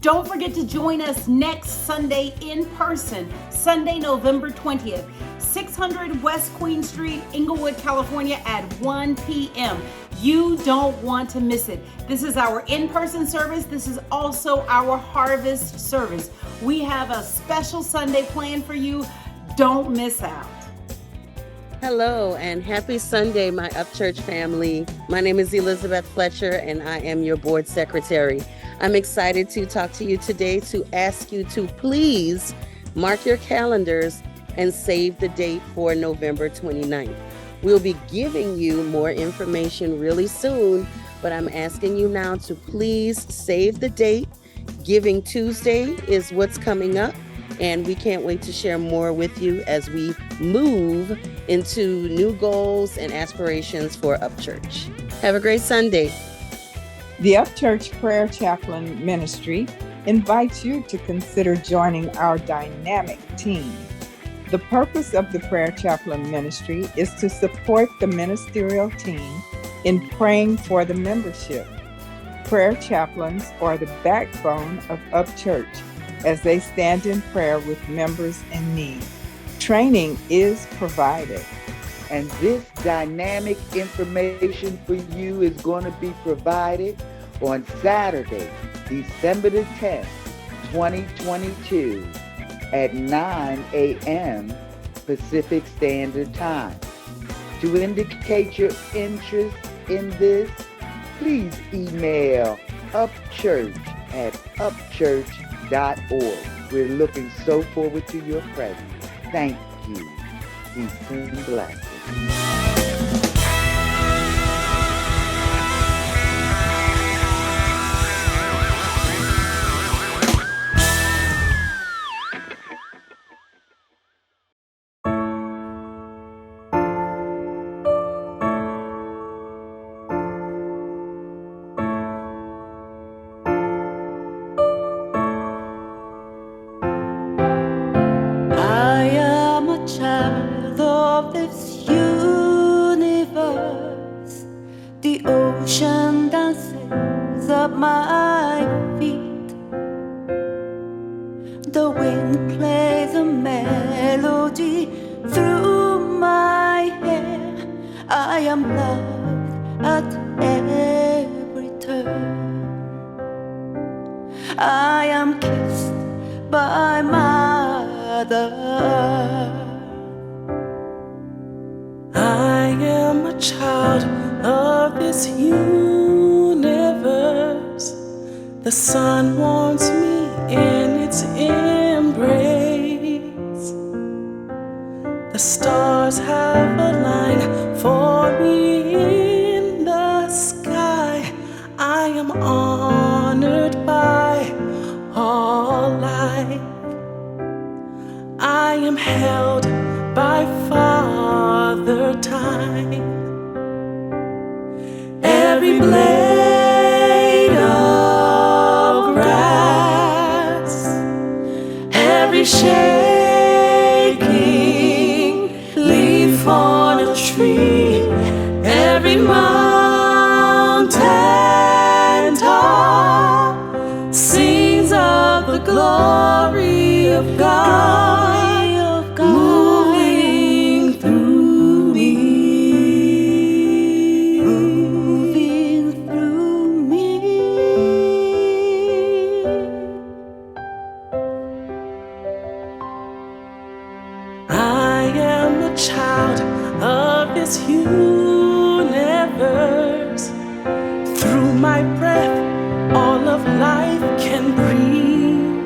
Don't forget to join us next Sunday in person, Sunday, November 20th, 600 West Queen Street, Inglewood, California at 1 p.m. You don't want to miss it. This is our in-person service. This is also our harvest service. We have a special Sunday planned for you. Don't miss out. Hello and happy Sunday, my UPCHURCH family. My name is Elizabeth Fletcher and I am your board secretary. I'm excited to talk to you today to ask you to please mark your calendars and save the date for November 29th. We'll be giving you more information really soon, but I'm asking you now to please save the date. Giving Tuesday is what's coming up, and we can't wait to share more with you as we move into new goals and aspirations for UPCHURCH. Have a great Sunday. The UPCHURCH Prayer Chaplain Ministry invites you to consider joining our dynamic team. The purpose of the Prayer Chaplain Ministry is to support the ministerial team in praying for the membership. Prayer chaplains are the backbone of UPCHURCH as they stand in prayer with members in need. Training is provided. And this dynamic information for you is going to be provided on Saturday, December the 10th, 2022 at 9 a.m. Pacific Standard Time. To indicate your interest in this, please email upchurch@upchurch.org. We're looking so forward to your presence. Thank you. Peace and blessings. The sun warms me in its embrace. The stars have aligned for me in the sky. I am honored by all life. I am held by Father Time. Every blade of grass, every shaking leaf on a tree, every mountain top sings of the glory of God. Child of this universe, through my breath all of life can breathe.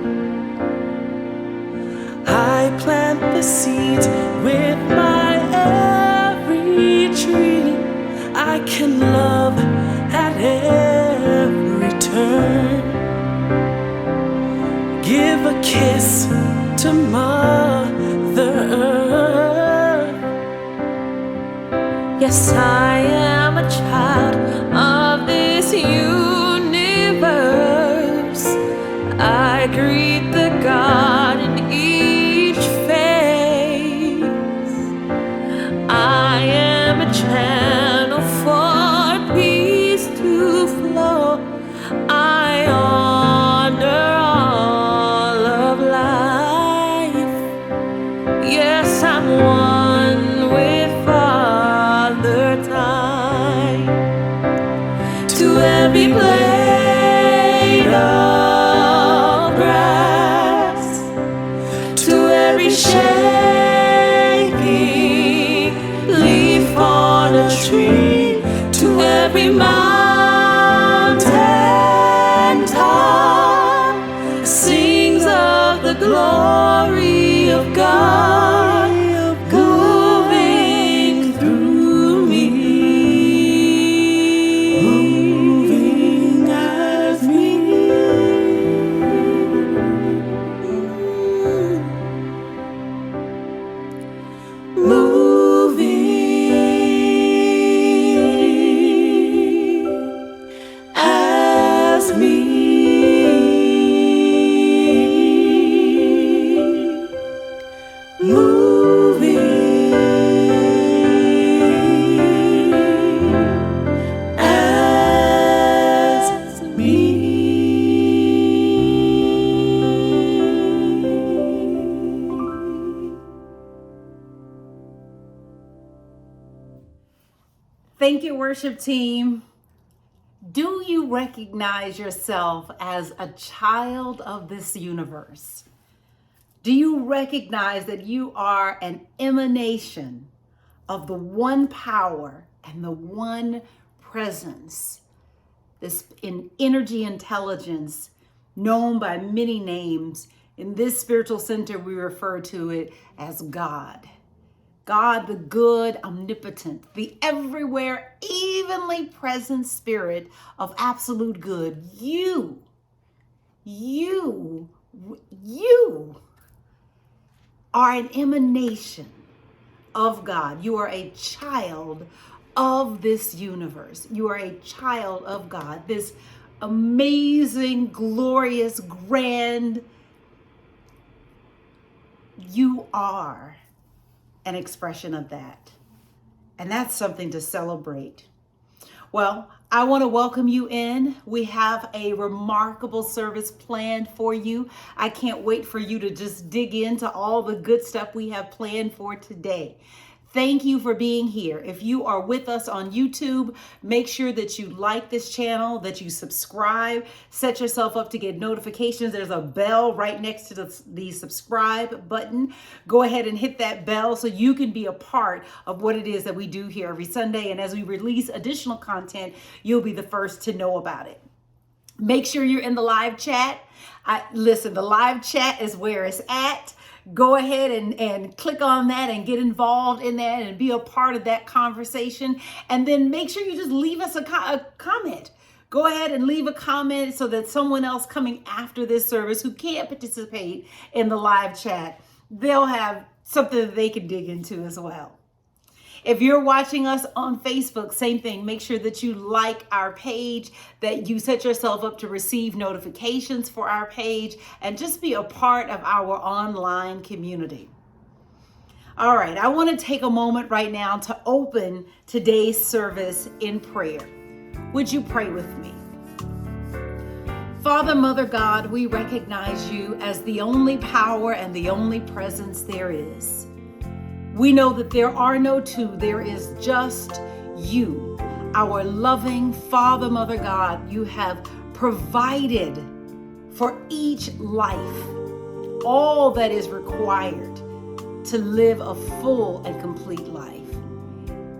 I plant the seeds with my every tree. I can love at every turn, give a kiss to Mother Earth. Yes, I am a child of this universe. I greet the God in each face. I am a channel for peace to flow. I honor all every shaking leaf on a tree, to every mountain top sings of the glory of God moving through me, moving as me. Thank you, worship team. Do you recognize yourself as a child of this universe? Do you recognize that you are an emanation of the one power and the one presence, this energy intelligence known by many names? In this spiritual center, we refer to it as God. God, the good, omnipotent, the everywhere, evenly present spirit of absolute good. You are an emanation of God. You are a child of this universe. You are a child of God, this amazing, glorious, grand. You are an expression of that. And that's something to celebrate. Well, I want to welcome you in. We have a remarkable service planned for you. I can't wait for you to just dig into all the good stuff we have planned for today. Thank you for being here. If you are with us on YouTube, make sure that you like this channel, that you subscribe, set yourself up to get notifications. There's a bell right next to the subscribe button. Go ahead and hit that bell so you can be a part of what it is that we do here every Sunday. And as we release additional content, you'll be the first to know about it. Make sure you're in the live chat. Listen, the live chat is where it's at. Go ahead and click on that and get involved in that and be a part of that conversation. And then make sure you just leave us a comment. Go ahead and leave a comment so that someone else coming after this service who can't participate in the live chat, they'll have something that they can dig into as well. If you're watching us on Facebook, same thing. Make sure that you like our page, that you set yourself up to receive notifications for our page, and just be a part of our online community. All right, I want to take a moment right now to open today's service in prayer. Would you pray with me? Father, Mother God, we recognize you as the only power and the only presence there is. We know that there are no two, there is just you, our loving Father, Mother God. You have provided for each life all that is required to live a full and complete life,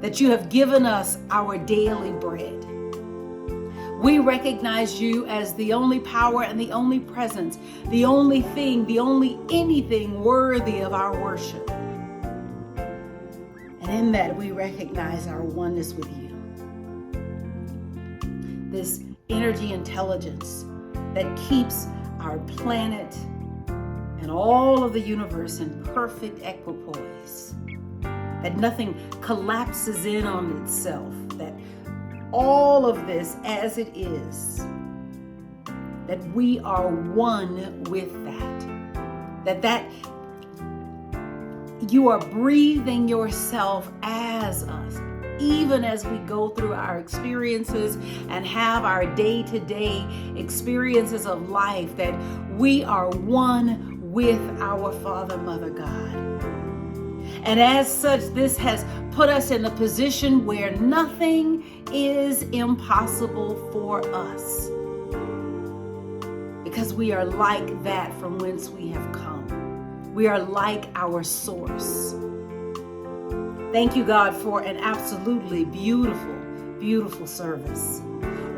that you have given us our daily bread. We recognize you as the only power and the only presence, the only thing, the only anything worthy of our worship. And in that, we recognize our oneness with you. This energy intelligence that keeps our planet and all of the universe in perfect equipoise. That nothing collapses in on itself. That all of this as it is, that we are one with that. That you are breathing yourself as us, even as we go through our experiences and have our day-to-day experiences of life, that we are one with our Father, Mother God. And as such, this has put us in a position where nothing is impossible for us, because we are like that from whence we have come. We are like our source. Thank you, God, for an absolutely beautiful, beautiful service.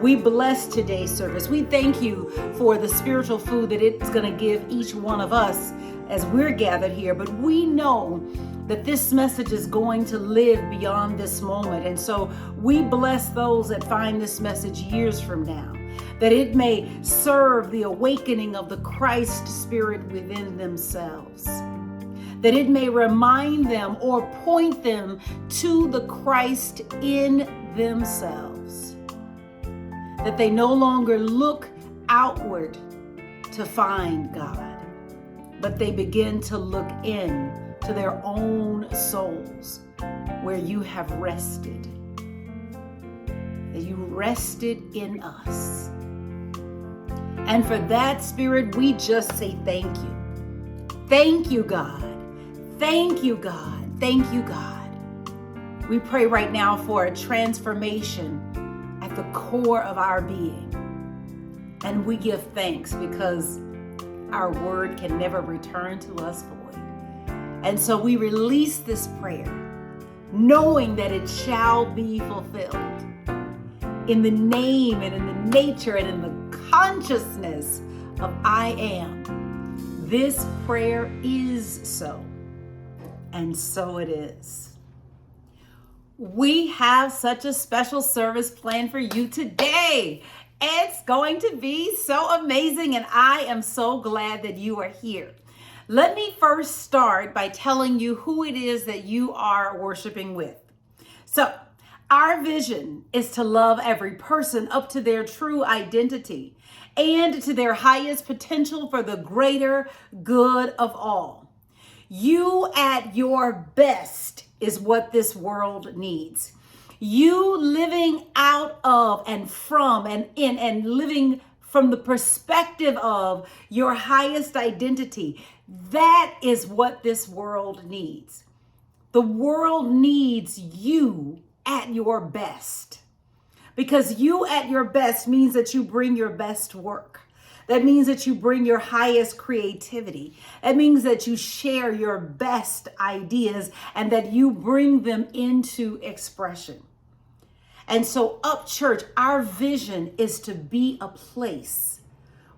We bless today's service. We thank you for the spiritual food that it's going to give each one of us as we're gathered here. But we know that this message is going to live beyond this moment. And so we bless those that find this message years from now, that it may serve the awakening of the Christ spirit within themselves, that it may remind them or point them to the Christ in themselves, that they no longer look outward to find God, but they begin to look in to their own souls where you have rested, that you rested in us. And for that, Spirit, we just say thank you. Thank you, God. Thank you, God. Thank you, God. We pray right now for a transformation at the core of our being. And we give thanks because our word can never return to us void. And so we release this prayer, knowing that it shall be fulfilled in the name and in the nature and in the consciousness of I am. This prayer is so, and so it is. We have such a special service planned for you today. It's going to be so amazing, and I am so glad that you are here. Let me first start by telling you who it is that you are worshiping with. So, our vision is to love every person up to their true identity and to their highest potential for the greater good of all. You at your best is what this world needs. You living out of and from and in and living from the perspective of your highest identity. That is what this world needs. The world needs you at your best, because you at your best means that you bring your best work. That means that you bring your highest creativity. It means that you share your best ideas and that you bring them into expression. And so UPCHURCH, our vision is to be a place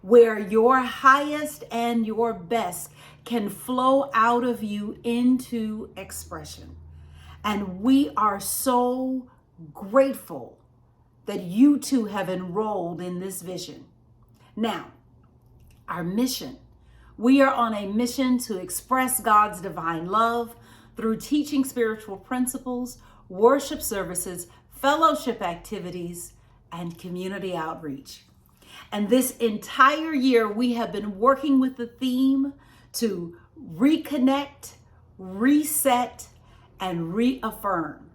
where your highest and your best can flow out of you into expression. And we are so grateful that you too have enrolled in this vision. Now, our mission. We are on a mission to express God's divine love through teaching spiritual principles, worship services, fellowship activities, and community outreach. And this entire year, we have been working with the theme to reconnect, reset, and reaffirm.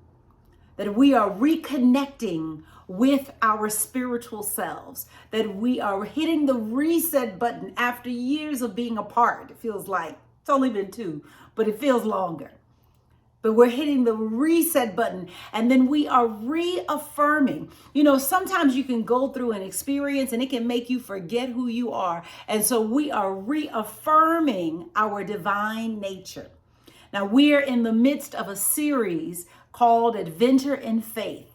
That we are reconnecting with our spiritual selves, that we are hitting the reset button after years of being apart. It feels like it's only been 2, but it feels longer. But we're hitting the reset button, and then we are reaffirming. You know, sometimes you can go through an experience and it can make you forget who you are. And so we are reaffirming our divine nature. Now, we are in the midst of a series called Adventure in Faith.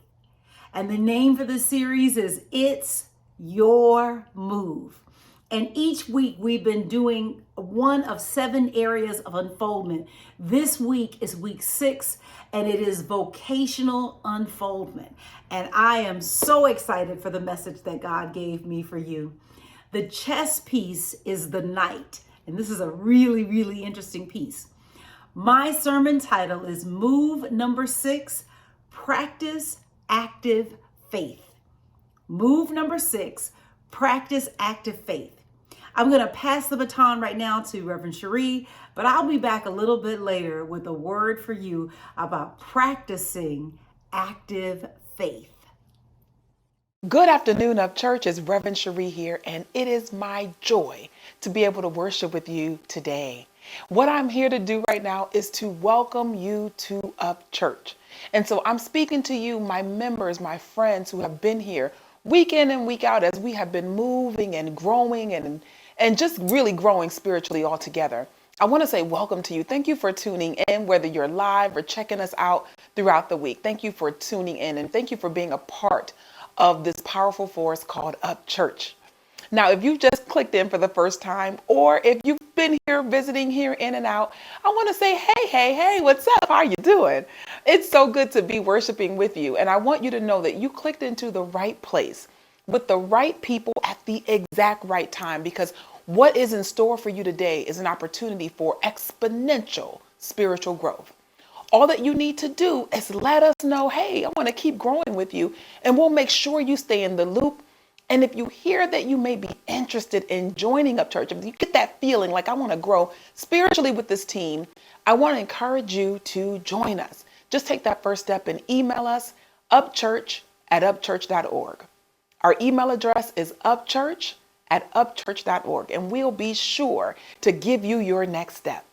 And the name for the series is It's Your Move. And each week we've been doing one of 7 areas of unfoldment. This week is week 6, and it is vocational unfoldment. And I am so excited for the message that God gave me for you. The chess piece is the knight. And this is a really, really interesting piece. My sermon title is Move Number 6, Practice Active Faith. Move number 6, practice active faith. I'm going to pass the baton right now to Reverend Sheree, but I'll be back a little bit later with a word for you about practicing active faith. Good afternoon, UPCHURCH. It's Reverend Sheree here, and it is my joy to be able to worship with you today. What I'm here to do right now is to welcome you to UPCHURCH. And so I'm speaking to you, my members, my friends who have been here week in and week out as we have been moving and growing and just really growing spiritually all together. I want to say welcome to you. Thank you for tuning in, whether you're live or checking us out throughout the week. Thank you for tuning in, and thank you for being a part of this powerful force called Up Church. Now, if you just clicked in for the first time, or if you've been here visiting here in and out, I want to say, hey, what's up? How are you doing? It's so good to be worshiping with you. And I want you to know that you clicked into the right place with the right people at the exact right time, because what is in store for you today is an opportunity for exponential spiritual growth. All that you need to do is let us know, hey, I want to keep growing with you, and we'll make sure you stay in the loop. And if you hear that you may be interested in joining Up Church, if you get that feeling like I want to grow spiritually with this team, I want to encourage you to join us. Just take that first step and email us, upchurch@upchurch.org. Our email address is upchurch@upchurch.org, and we'll be sure to give you your next step.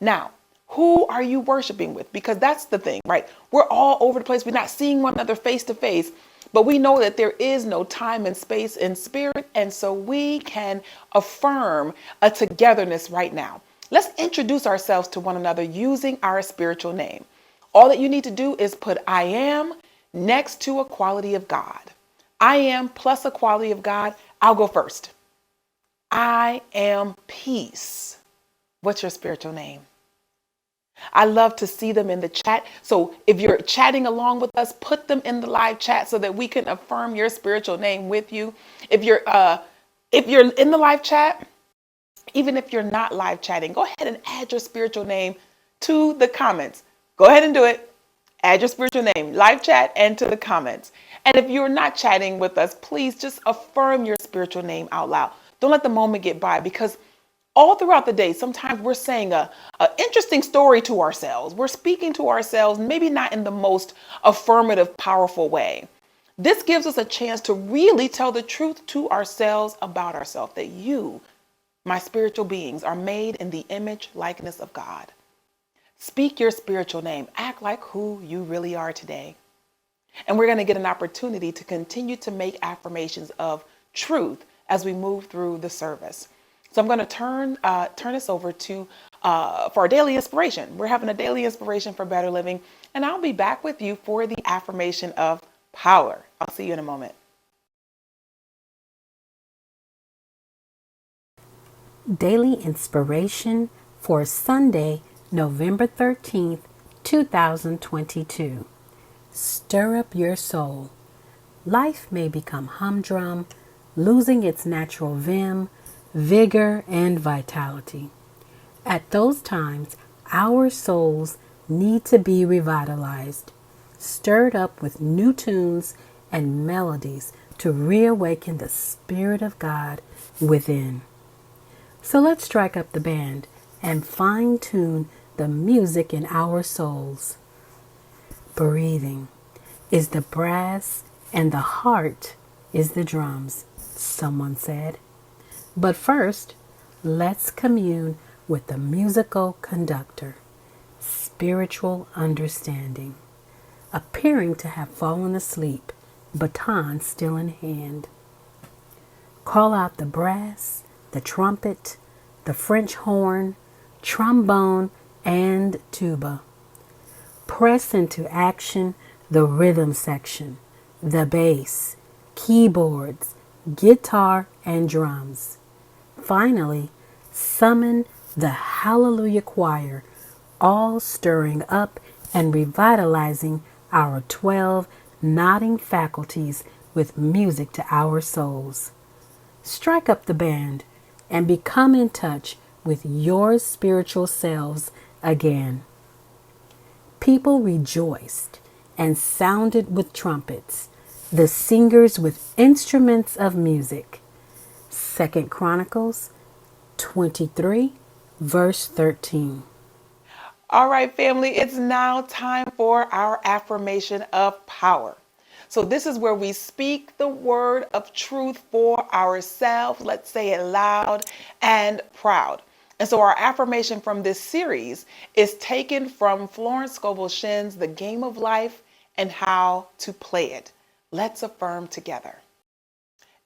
Now, who are you worshiping with? Because that's the thing, right? We're all over the place. We're not seeing one another face to face, but we know that there is no time and space in spirit, and so we can affirm a togetherness right now. Let's introduce ourselves to one another using our spiritual name. All that you need to do is put I am next to a quality of God. I am plus a quality of God. I'll go first. I am peace. What's your spiritual name? I love to see them in the chat. So if you're chatting along with us, put them in the live chat so that we can affirm your spiritual name with you. If you're in the live chat, even if you're not live chatting, go ahead and add your spiritual name to the comments. Go ahead and do it. Add your spiritual name, live chat, and to the comments. And if you're not chatting with us, please just affirm your spiritual name out loud. Don't let the moment get by, because all throughout the day, sometimes we're saying a interesting story to ourselves. We're speaking to ourselves, maybe not in the most affirmative, powerful way. This gives us a chance to really tell the truth to ourselves about ourselves, that you, my spiritual beings, are made in the image, likeness of God. Speak your spiritual name. Act like who you really are today. And we're going to get an opportunity to continue to make affirmations of truth as we move through the service. So I'm going to turn this over to for our daily inspiration. We're having a daily inspiration for better living, and I'll be back with you for the affirmation of power. I'll see you in a moment. Daily inspiration for Sunday, November 13th, 2022. Stir up your soul. Life may become humdrum, losing its natural vim, vigor, and vitality. At those times, our souls need to be revitalized, stirred up with new tunes and melodies to reawaken the Spirit of God within. So let's strike up the band and fine-tune the music in our souls. Breathing is the brass and the heart is the drums, someone said. But first, let's commune with the musical conductor, spiritual understanding, appearing to have fallen asleep, baton still in hand. Call out the brass, the trumpet, the French horn, trombone, and tuba. Press into action the rhythm section, the bass, keyboards, guitar, and drums. Finally, summon the Hallelujah Choir, all stirring up and revitalizing our 12 nodding faculties with music to our souls. Strike up the band and become in touch with your spiritual selves again. People rejoiced and sounded with trumpets, the singers with instruments of music. 2 Chronicles 23, verse 13. All right, family, it's now time for our affirmation of power. So this is where we speak the word of truth for ourselves. Let's say it loud and proud. And so our affirmation from this series is taken from Florence Scovel Shinn's The Game of Life and How to Play It. Let's affirm together.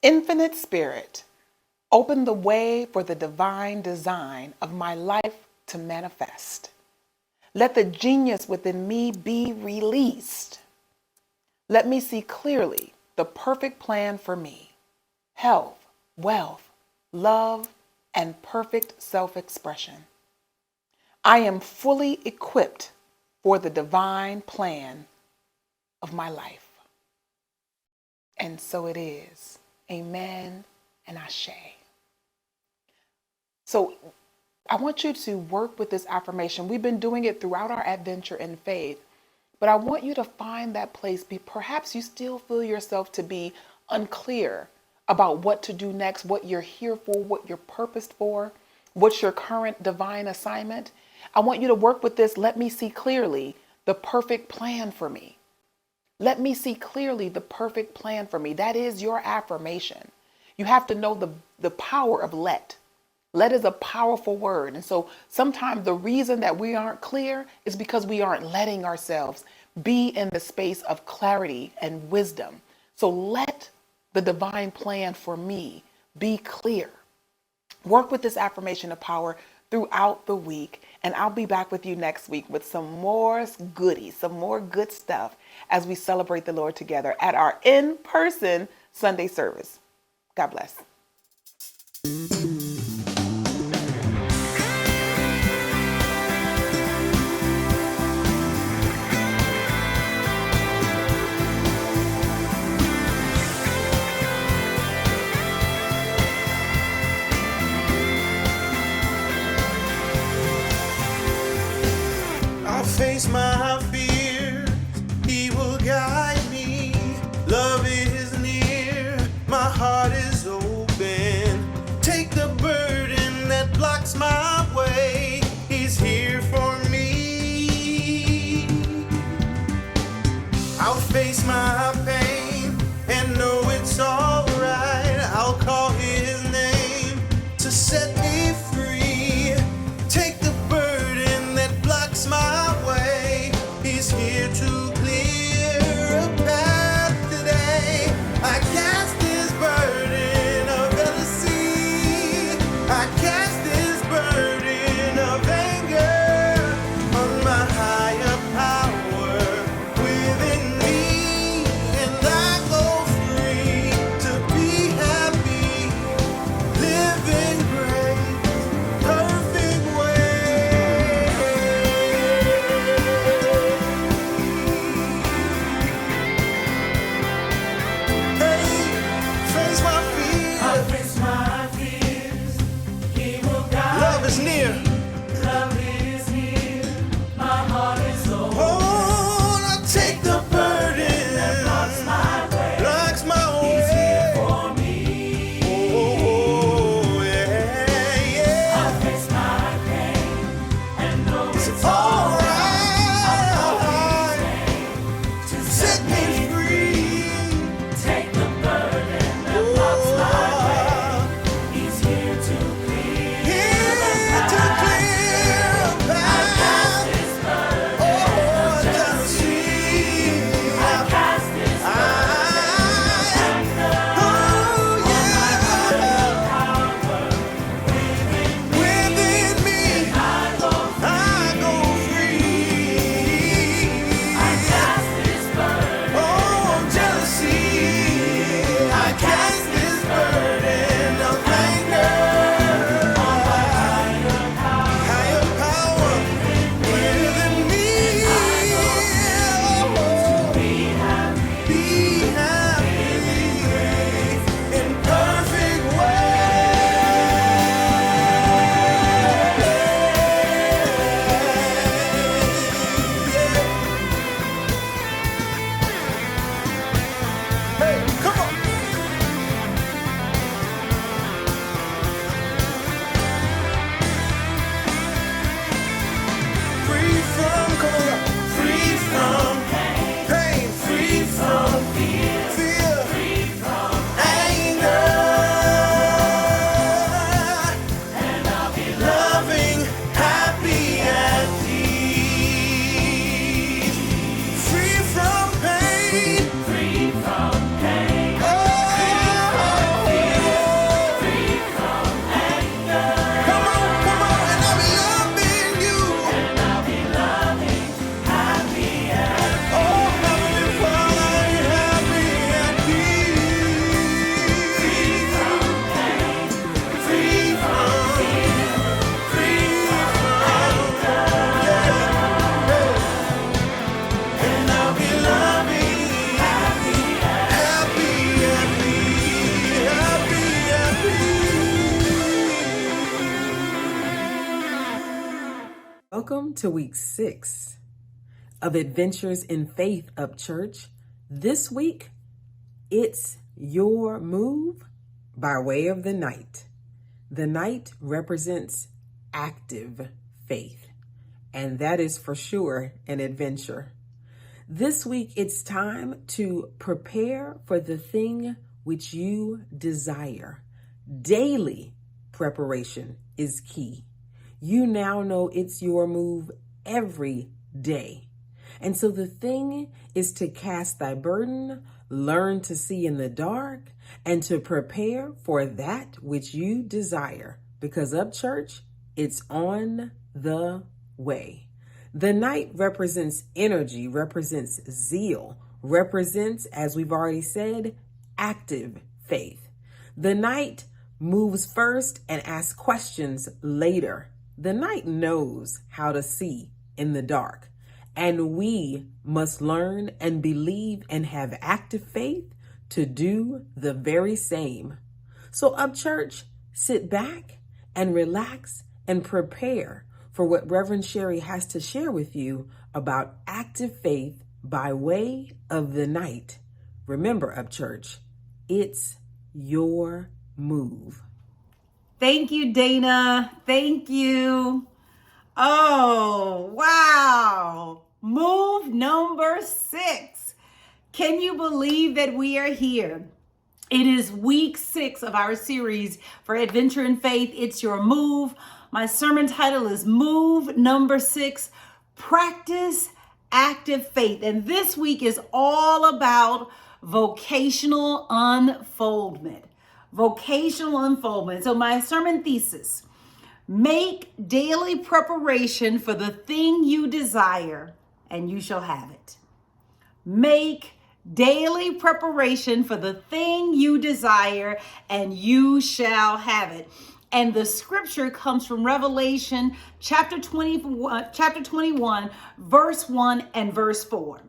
Infinite Spirit, open the way for the divine design of my life to manifest. Let the genius within me be released. Let me see clearly the perfect plan for me: health, wealth, love, and perfect self-expression. I am fully equipped for the divine plan of my life. And so it is. Amen and ashe. So I want you to work with this affirmation. We've been doing it throughout our adventure in faith, but I want you to find that place. Perhaps you still feel yourself to be unclear about what to do next, what you're here for, what you're purposed for, what's your current divine assignment. I want you to work with this. Let me see clearly the perfect plan for me. Let me see clearly the perfect plan for me. That is your affirmation. You have to know the power of let. Let is a powerful word. And so sometimes the reason that we aren't clear is because we aren't letting ourselves be in the space of clarity and wisdom. So let the divine plan for me be clear. Work with this affirmation of power throughout the week, and I'll be back with you next week with some more goodies, some more good stuff as we celebrate the Lord together at our in-person Sunday service. God bless. I'll face my fears, he will guide me. Love is near, my heart is open. Take the burden that blocks my way, he's here for me. I'll face my pain and know it's alright. I'll call his name to set me free. Take the burden that blocks my way, he's here to clear a path today. I cast this burden of jealousy, I cast this burden of anger on my higher power within me, and I go free to be happy, living great, perfect way. Hey, face my fears. I'll face my fears. He will guide Love is near. me. Love is near. My heart is open. Oh, I take the burden That blocks my way. blocks my He's here way. for me. Oh, yeah, yeah. I'll face my pain and know it's All alright. right, To set me free. take the burden that blocks my way. He's here to clear Here the to path. clear a path. This burden Oh, of jealousy. I cast this anger oh, yeah. power within me. Within me, I go I go free. Welcome to week 6 of Adventures in Faith Up Church. This week, it's your move by way of the night. The night represents active faith, and that is for sure an adventure. This week, it's time to prepare for the thing which you desire. Daily preparation is key. You now know it's your move every day. And so the thing is to cast thy burden, learn to see in the dark, and to prepare for that which you desire. Because Up Church, it's on the way. The night represents energy, represents zeal, represents, as we've already said, active faith. The night moves first and asks questions later. The night knows how to see in the dark, and we must learn and believe and have active faith to do the very same. So Up Church, sit back and relax and prepare for what Reverend Sherri has to share with you about active faith by way of the night. Remember, Up Church, it's your move. Thank you, Dana. Thank you. Oh, wow. Move number 6. Can you believe that we are here? It is week 6 of our series for Adventure in Faith. It's your move. My sermon title is Move Number 6, Practice Active Faith. And this week is all about vocational unfoldment. Vocational unfoldment. So my sermon thesis: make daily preparation for the thing you desire, and you shall have it. Make daily preparation for the thing you desire, and you shall have it. And the scripture comes from Revelation chapter 21, verse 1 and verse 4.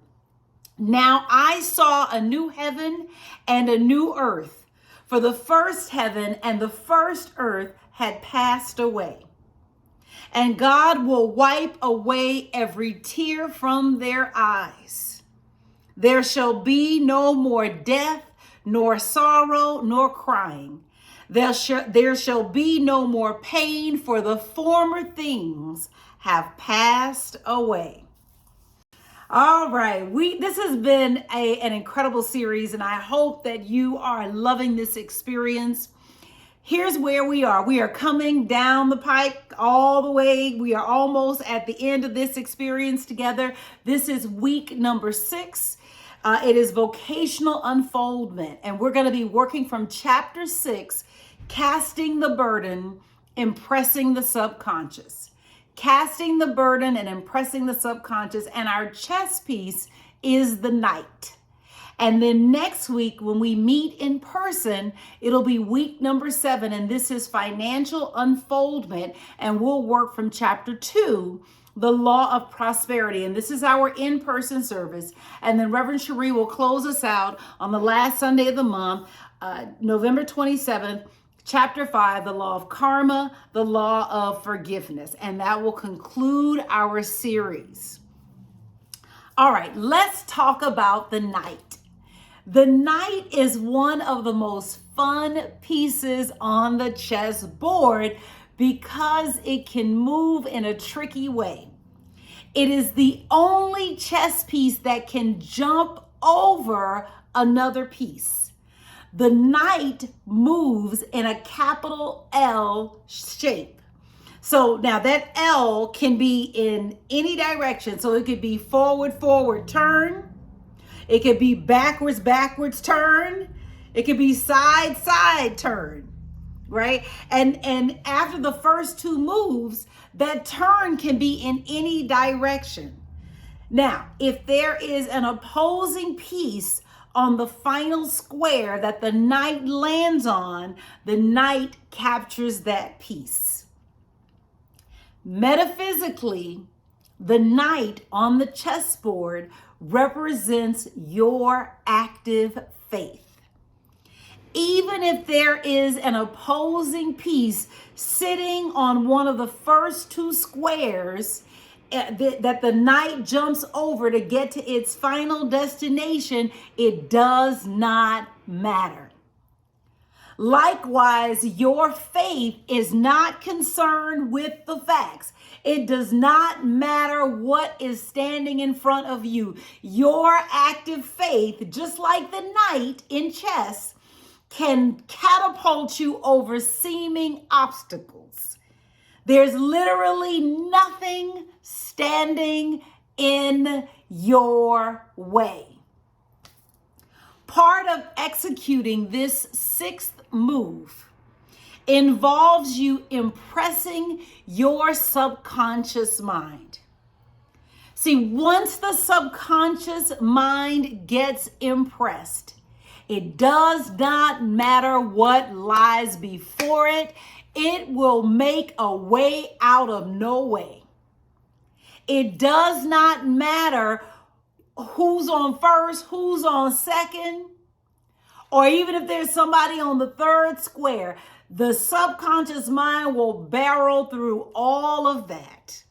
Now I saw a new heaven and a new earth, for the first heaven and the first earth had passed away, and God will wipe away every tear from their eyes. There shall be no more death, nor sorrow, nor crying. There shall be no more pain, for the former things have passed away. All right, this has been an incredible series, and I hope that you are loving this experience. Here's where we are. We are coming down the pike all the way. We are almost at the end of this experience together. This is week number 6. It is vocational unfoldment, and we're going to be working from chapter 6, casting the burden, impressing the subconscious. Casting the burden and impressing the subconscious, and our chess piece is the night. And then next week, when we meet in person, it'll be week number 7, and this is financial unfoldment, and we'll work from chapter 2, the law of prosperity. And this is our in-person service. And then Reverend Sheree will close us out on the last Sunday of the month, November 27th, Chapter 5, the law of karma, the law of forgiveness. And that will conclude our series. All right, let's talk about the night. The night is one of the most fun pieces on the chessboard because it can move in a tricky way. It is the only chess piece that can jump over another piece. The knight moves in a capital L shape. So now that L can be in any direction. So it could be forward, turn. It could be backwards, turn. It could be side, turn, right? And after the first 2 moves, that turn can be in any direction. Now, if there is an opposing piece on the final square that the knight lands on, the knight captures that piece. Metaphysically, the knight on the chessboard represents your active faith. Even if there is an opposing piece sitting on one of the first 2 squares, that the night jumps over to get to its final destination, it does not matter. Likewise, your faith is not concerned with the facts. It does not matter what is standing in front of you. Your active faith, just like the knight in chess, can catapult you over seeming obstacles. There's literally nothing standing in your way. Part of executing this sixth move involves you impressing your subconscious mind. See, once the subconscious mind gets impressed, it does not matter what lies before it. It will make a way out of no way. It does not matter who's on first, who's on second, or even if there's somebody on the third square. The subconscious mind will barrel through all of that.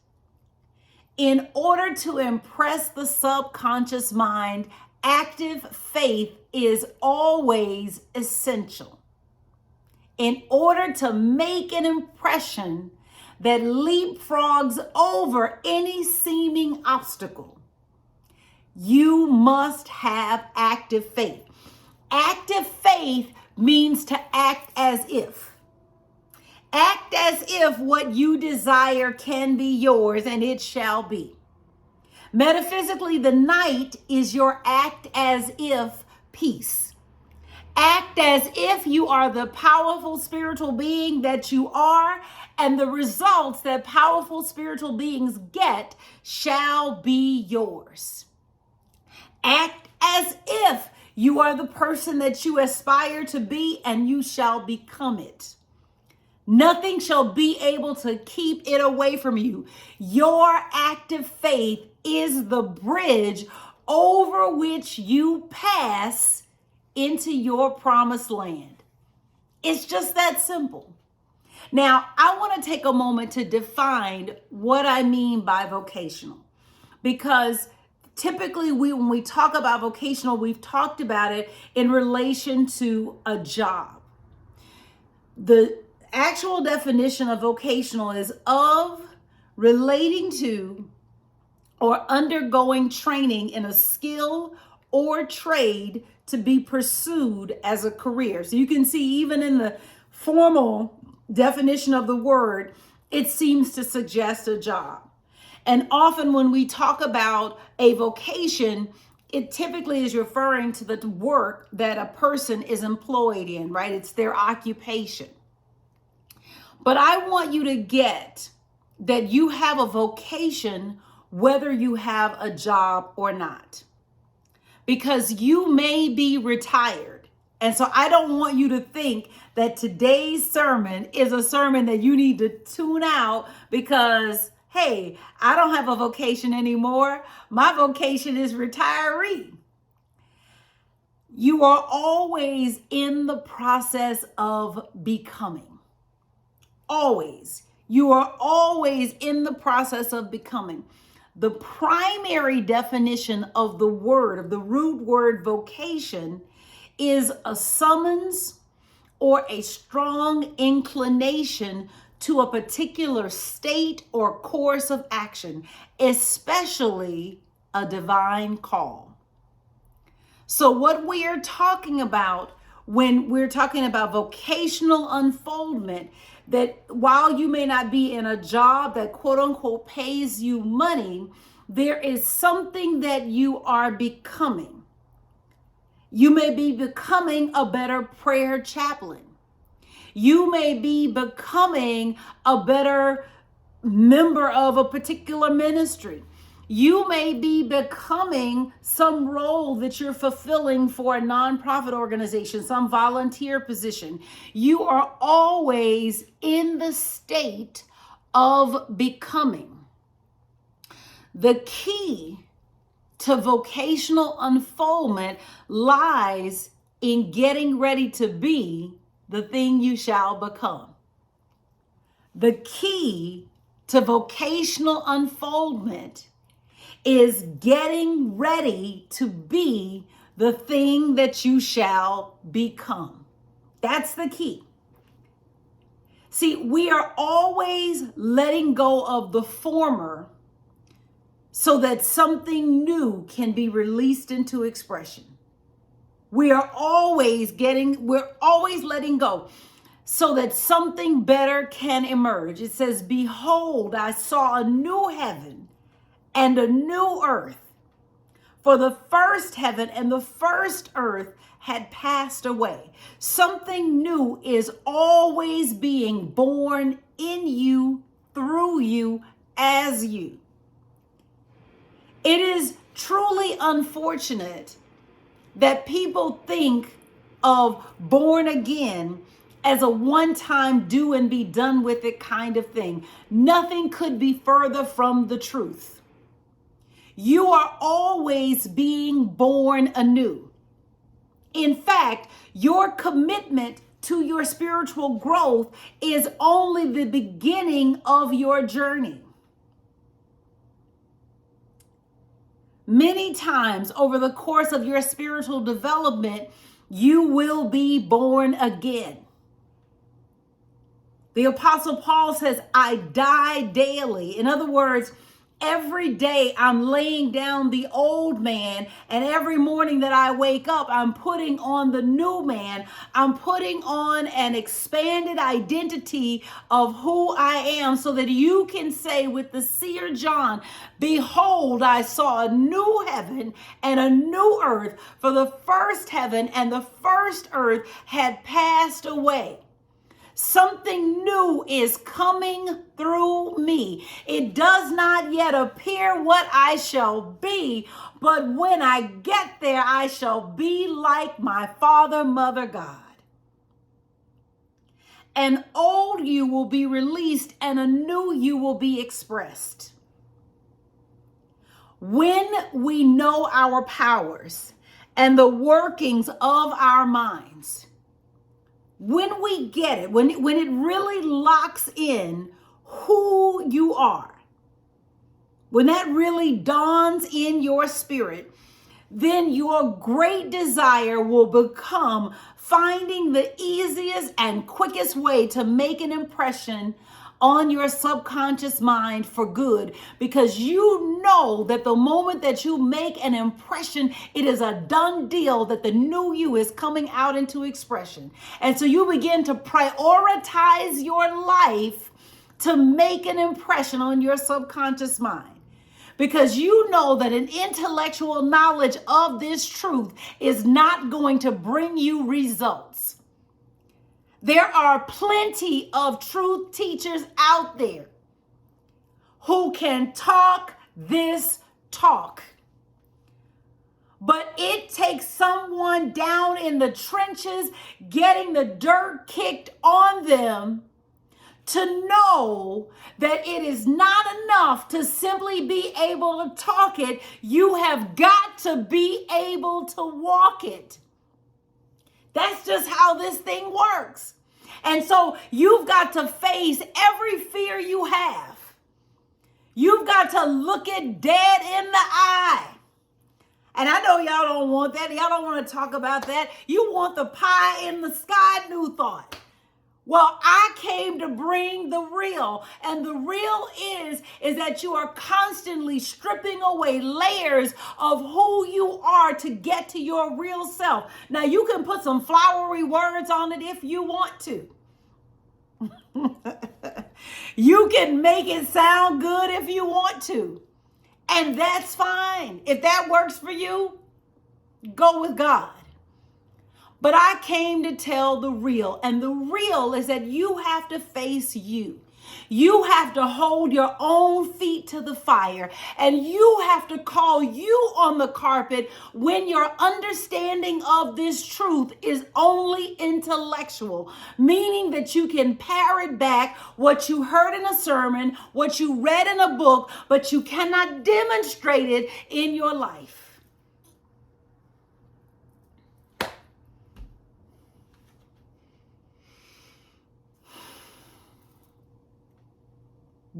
In order to impress the subconscious mind, active faith is always essential. In order to make an impression that leapfrogs over any seeming obstacle, you must have active faith. Active faith means to act as if. Act as if what you desire can be yours and it shall be. Metaphysically, the night is your act as if piece. Act as if you are the powerful spiritual being that you are, and the results that powerful spiritual beings get shall be yours. Act as if you are the person that you aspire to be, and you shall become it. Nothing shall be able to keep it away from you. Your active faith is the bridge over which you pass into your promised land. It's just that simple. Now, I want to take a moment to define what I mean by vocational, because typically when we talk about vocational, we've talked about it in relation to a job. The actual definition of vocational is of relating to or undergoing training in a skill or trade to be pursued as a career. So you can see even in the formal definition of the word, it seems to suggest a job. And often when we talk about a vocation, it typically is referring to the work that a person is employed in, right? It's their occupation. But I want you to get that you have a vocation whether you have a job or not. Because you may be retired. And so I don't want you to think that today's sermon is a sermon that you need to tune out because, hey, I don't have a vocation anymore. My vocation is retiree. You are always in the process of becoming. Always. You are always in the process of becoming. The primary definition of the word, of the root word vocation, is a summons or a strong inclination to a particular state or course of action, especially a divine call. So what we are talking about when we're talking about vocational unfoldment, that while you may not be in a job that quote unquote pays you money, there is something that you are becoming. You may be becoming a better prayer chaplain. You may be becoming a better member of a particular ministry. You may be becoming some role that you're fulfilling for a nonprofit organization, some volunteer position. You are always in the state of becoming. The key to vocational unfoldment lies in getting ready to be the thing you shall become. The key to vocational unfoldment is getting ready to be the thing that you shall become. That's the key. See, we are always letting go of the former so that something new can be released into expression. We're always letting go so that something better can emerge. It says, behold, I saw a new heaven and a new earth. For the first heaven and the first earth had passed away. Something new is always being born in you, through you, as you. It is truly unfortunate that people think of born again as a one-time do and be done with it kind of thing. Nothing could be further from the truth. You are always being born anew. In fact, your commitment to your spiritual growth is only the beginning of your journey. Many times over the course of your spiritual development, you will be born again. The Apostle Paul says, I die daily. In other words, every day I'm laying down the old man, and every morning that I wake up, I'm putting on the new man. I'm putting on an expanded identity of who I am so that you can say with the seer John, behold, I saw a new heaven and a new earth, for the first heaven and the first earth had passed away. Something new is coming through me. It does not yet appear what I shall be, but when I get there, I shall be like my Father, Mother, God. An old you will be released and a new you will be expressed. When we know our powers and the workings of our minds, when we get it, when it really locks in who you are, when that really dawns in your spirit, then your great desire will become finding the easiest and quickest way to make an impression on your subconscious mind for good, because you know that the moment that you make an impression, it is a done deal that the new you is coming out into expression. And so you begin to prioritize your life to make an impression on your subconscious mind, because you know that an intellectual knowledge of this truth is not going to bring you results. There are plenty of truth teachers out there who can talk this talk, but it takes someone down in the trenches getting the dirt kicked on them to know that it is not enough to simply be able to talk it. You have got to be able to walk it. That's just how this thing works. And so you've got to face every fear you have. You've got to look it dead in the eye. And I know y'all don't want that. Y'all don't want to talk about that. You want the pie in the sky new thought. Well, I came to bring the real, and the real is that you are constantly stripping away layers of who you are to get to your real self. Now, you can put some flowery words on it if you want to. You can make it sound good if you want to. And that's fine. If that works for you, go with God. But I came to tell the real, and the real is that you have to face you. You have to hold your own feet to the fire, and you have to call you on the carpet when your understanding of this truth is only intellectual, meaning that you can parrot back what you heard in a sermon, what you read in a book, but you cannot demonstrate it in your life.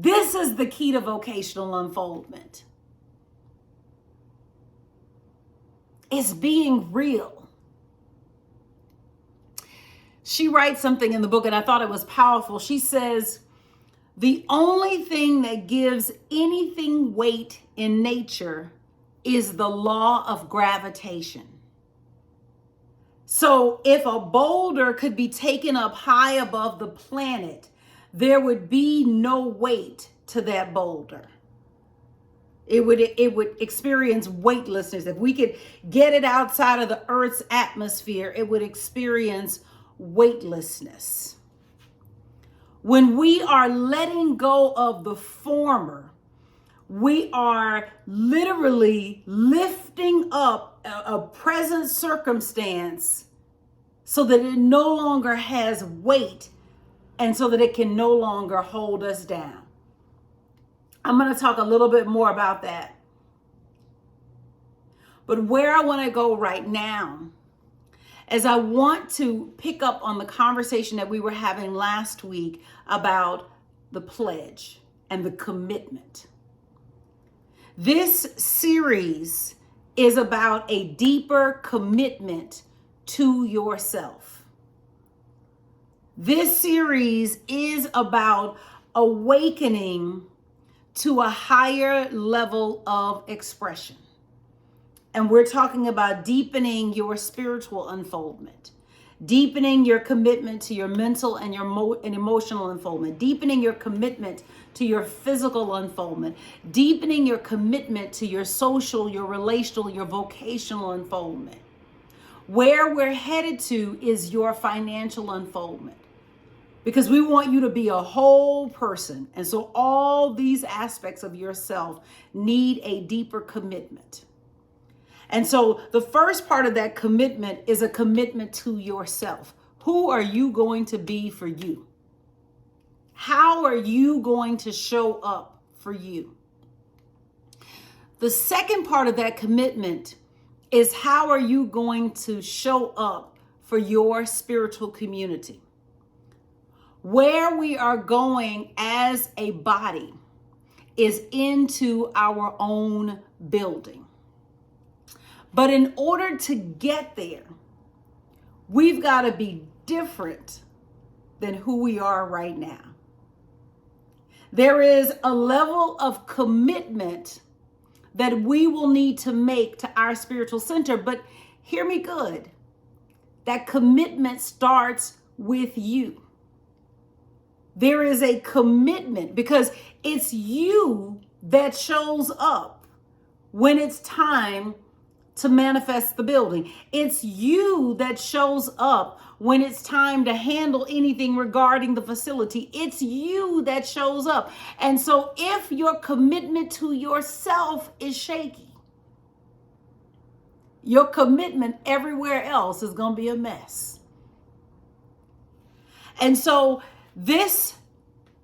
This is the key to vocational unfoldment. It's being real. She writes something in the book, and I thought it was powerful. She says, the only thing that gives anything weight in nature is the law of gravitation. So if a boulder could be taken up high above the planet, there would be no weight to that boulder. It would experience weightlessness. If we could get it outside of the Earth's atmosphere, it would experience weightlessness. When we are letting go of the former, we are literally lifting up a present circumstance so that it no longer has weight and so that it can no longer hold us down. I'm going to talk a little bit more about that. But where I want to go right now is I want to pick up on the conversation that we were having last week about the pledge and the commitment. This series is about a deeper commitment to yourself. This series is about awakening to a higher level of expression. And we're talking about deepening your spiritual unfoldment, deepening your commitment to your mental and your emotional unfoldment, deepening your commitment to your physical unfoldment, deepening your commitment to your social, your relational, your vocational unfoldment. Where we're headed to is your financial unfoldment, because we want you to be a whole person. And so all these aspects of yourself need a deeper commitment. And so the first part of that commitment is a commitment to yourself. Who are you going to be for you? How are you going to show up for you? The second part of that commitment is how are you going to show up for your spiritual community? Where we are going as a body is into our own building. But in order to get there, we've got to be different than who we are right now. There is a level of commitment that we will need to make to our spiritual center. But hear me good. That commitment starts with you. There is a commitment because it's you that shows up when it's time to manifest the building. It's you that shows up when it's time to handle anything regarding the facility. It's you that shows up. And so if your commitment to yourself is shaky, your commitment everywhere else is going to be a mess. And so this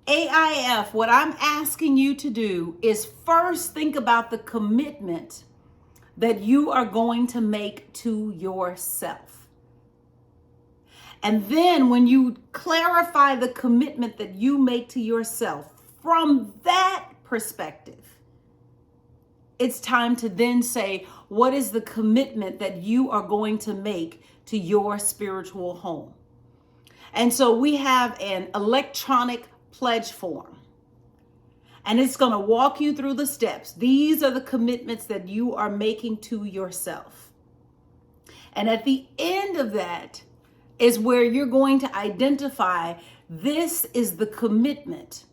AIF, what I'm asking you to do is first think about the commitment that you are going to make to yourself. And then when you clarify the commitment that you make to yourself from that perspective, it's time to then say, what is the commitment that you are going to make to your spiritual home? And so we have an electronic pledge form. And it's going to walk you through the steps. These are the commitments that you are making to yourself. And at the end of that is where you're going to identify, this is the commitment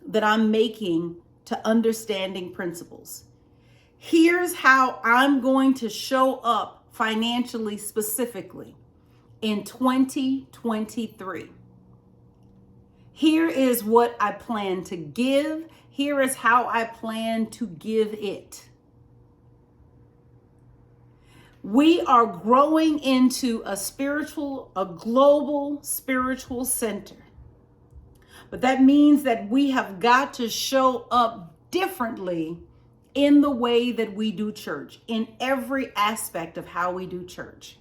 that I'm making to understanding principles. Here's how I'm going to show up financially specifically in 2023. Here is what I plan to give. Here is how I plan to give it. We are growing into a global spiritual center. But that means that we have got to show up differently in the way that we do church, in every aspect of how we do church.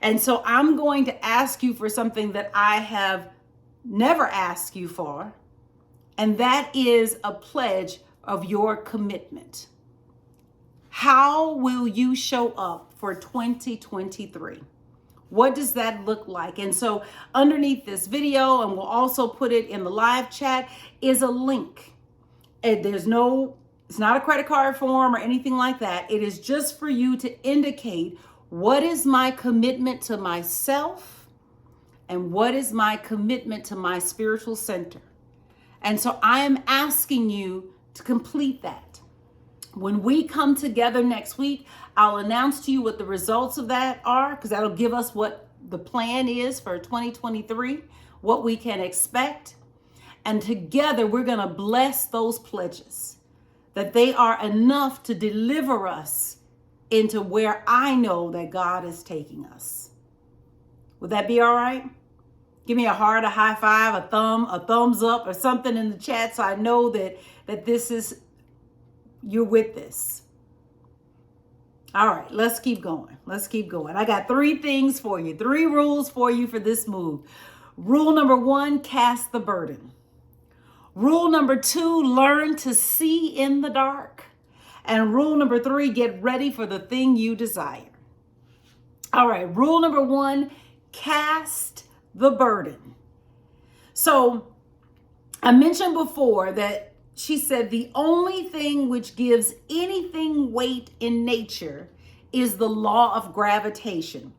And so I'm going to ask you for something that I have never asked you for, And that is a pledge of your commitment. How will you show up for 2023? What does that look like? And so underneath this video, and we'll also put it in the live chat, is a link. And it's not a credit card form or anything like that. It is just for you to indicate what is my commitment to myself and what is my commitment to my spiritual center. And so I am asking you to complete that. When we come together next week, I'll announce to you what the results of that are, because that'll give us what the plan is for 2023, what we can expect. And together we're going to bless those pledges, that they are enough to deliver us into where I know that God is taking us. Would that be all right? Give me a heart, a high five, a thumbs up, or something in the chat so I know that this is, you're with this. All right, let's keep going. Let's keep going. I got 3 things for you, 3 rules for you for this move. Rule number 1, cast the burden. Rule number 2, learn to see in the dark. And rule number 3, get ready for the thing you desire. All right, rule number 1, cast the burden. So I mentioned before that she said the only thing which gives anything weight in nature is the law of gravitation.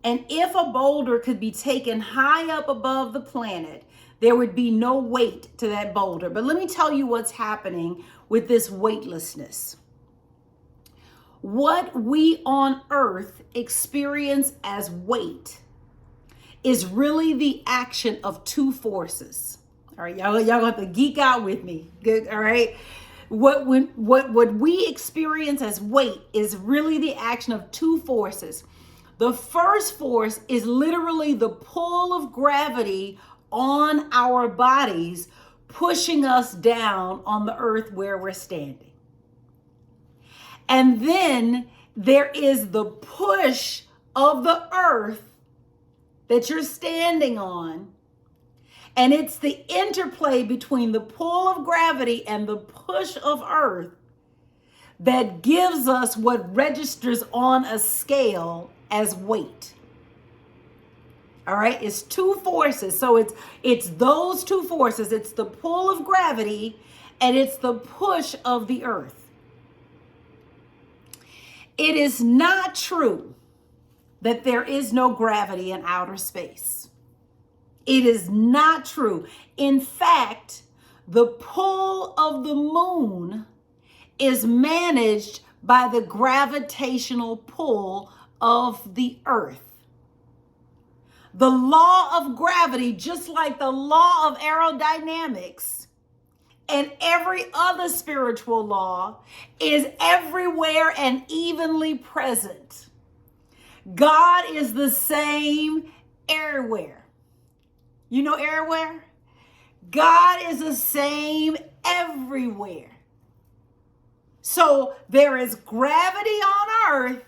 And if a boulder could be taken high up above the planet, there would be no weight to that boulder. But let me tell you what's happening with this weightlessness. What we on earth experience as weight is really the action of 2 forces. All right, y'all have to geek out with me. Good, all right. What we experience as weight is really the action of 2 forces. The first force is literally the pull of gravity on our bodies, pushing us down on the earth where we're standing. And then there is the push of the earth that you're standing on. And it's the interplay between the pull of gravity and the push of earth that gives us what registers on a scale as weight. All right, it's 2 forces. So it's those 2 forces. It's the pull of gravity and it's the push of the earth. It is not true that there is no gravity in outer space. It is not true. In fact, the pull of the moon is managed by the gravitational pull of the earth. The law of gravity, just like the law of aerodynamics and every other spiritual law, is everywhere and evenly present. God is the same everywhere. You know everywhere? God is the same everywhere. So there is gravity on earth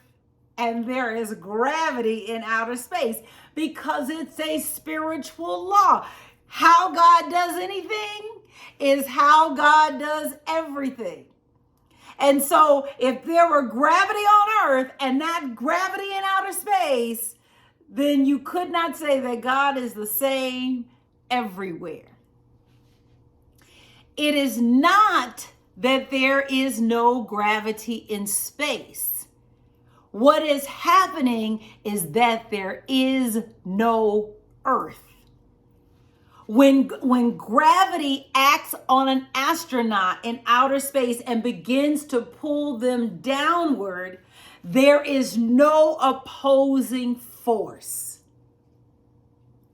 and there is gravity in outer space because it's a spiritual law. How God does anything is how God does everything. And so if there were gravity on earth and not gravity in outer space, then you could not say that God is the same everywhere. It is not that there is no gravity in space. What is happening is that there is no earth. When gravity acts on an astronaut in outer space and begins to pull them downward, there is no opposing force.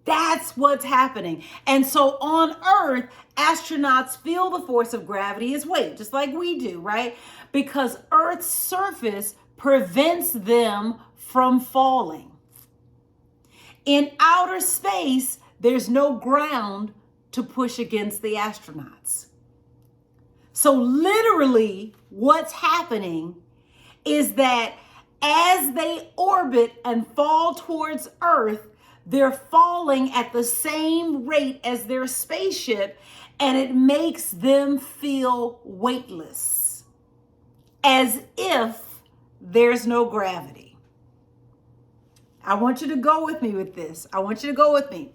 That's what's happening. And so on Earth, astronauts feel the force of gravity as weight, just like we do, right? Because Earth's surface prevents them from falling. In outer space, there's no ground to push against the astronauts. So literally what's happening is that as they orbit and fall towards Earth, they're falling at the same rate as their spaceship, and it makes them feel weightless, as if there's no gravity. I want you to go with me with this. I want you to go with me,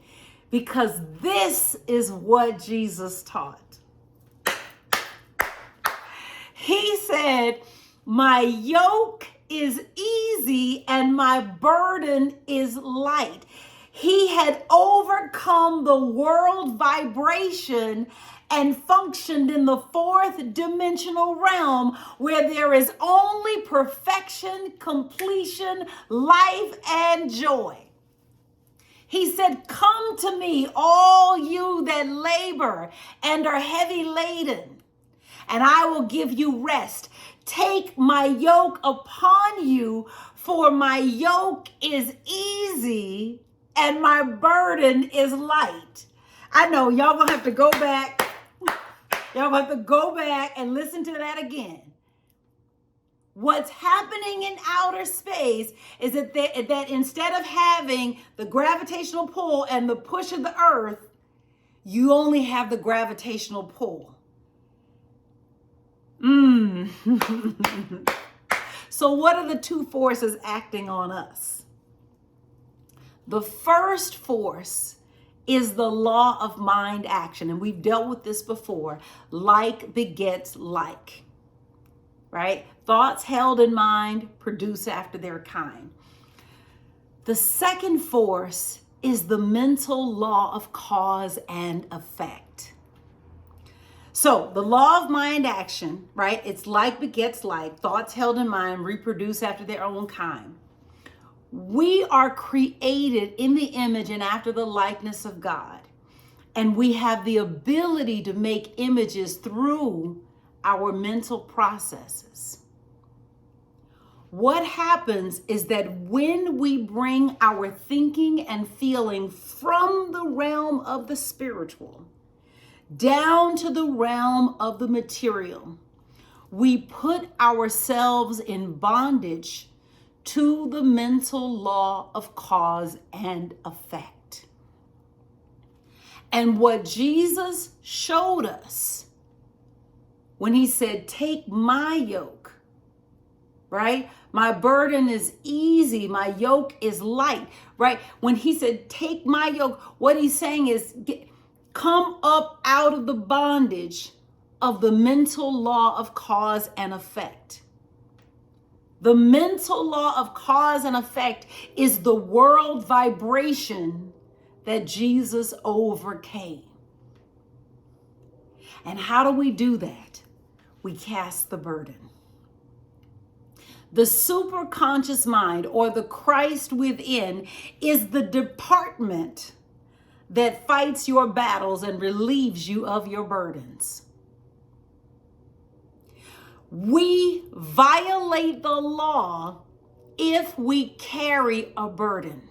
because this is what Jesus taught. He said, my yoke is easy and my burden is light. He had overcome the world vibration and functioned in the fourth dimensional realm, where there is only perfection, completion, life, and joy. He said, come to me, all you that labor and are heavy laden, and I will give you rest. Take my yoke upon you, for my yoke is easy and my burden is light. I know y'all gonna have to go back. Y'all gonna have to go back and listen to that again. What's happening in outer space is that instead of having the gravitational pull and the push of the earth, you only have the gravitational pull. So what are the two forces acting on us? The first force is the law of mind action. And we've dealt with this before. Like begets like, right? Thoughts held in mind produce after their kind. The second force is the mental law of cause and effect. So the law of mind action, right? It's like begets like. Thoughts held in mind reproduce after their own kind. We are created in the image and after the likeness of God. And we have the ability to make images through our mental processes. What happens is that when we bring our thinking and feeling from the realm of the spiritual down to the realm of the material, we put ourselves in bondage to the mental law of cause and effect. And what Jesus showed us when he said, take my yoke, right? My burden is easy, my yoke is light, right? When he said, take my yoke, what he's saying is, come up out of the bondage of the mental law of cause and effect. The mental law of cause and effect is the world vibration that Jesus overcame. And how do we do that? We cast the burden. The superconscious mind, or the Christ within, is the department that fights your battles and relieves you of your burdens. We violate the law if we carry a burden.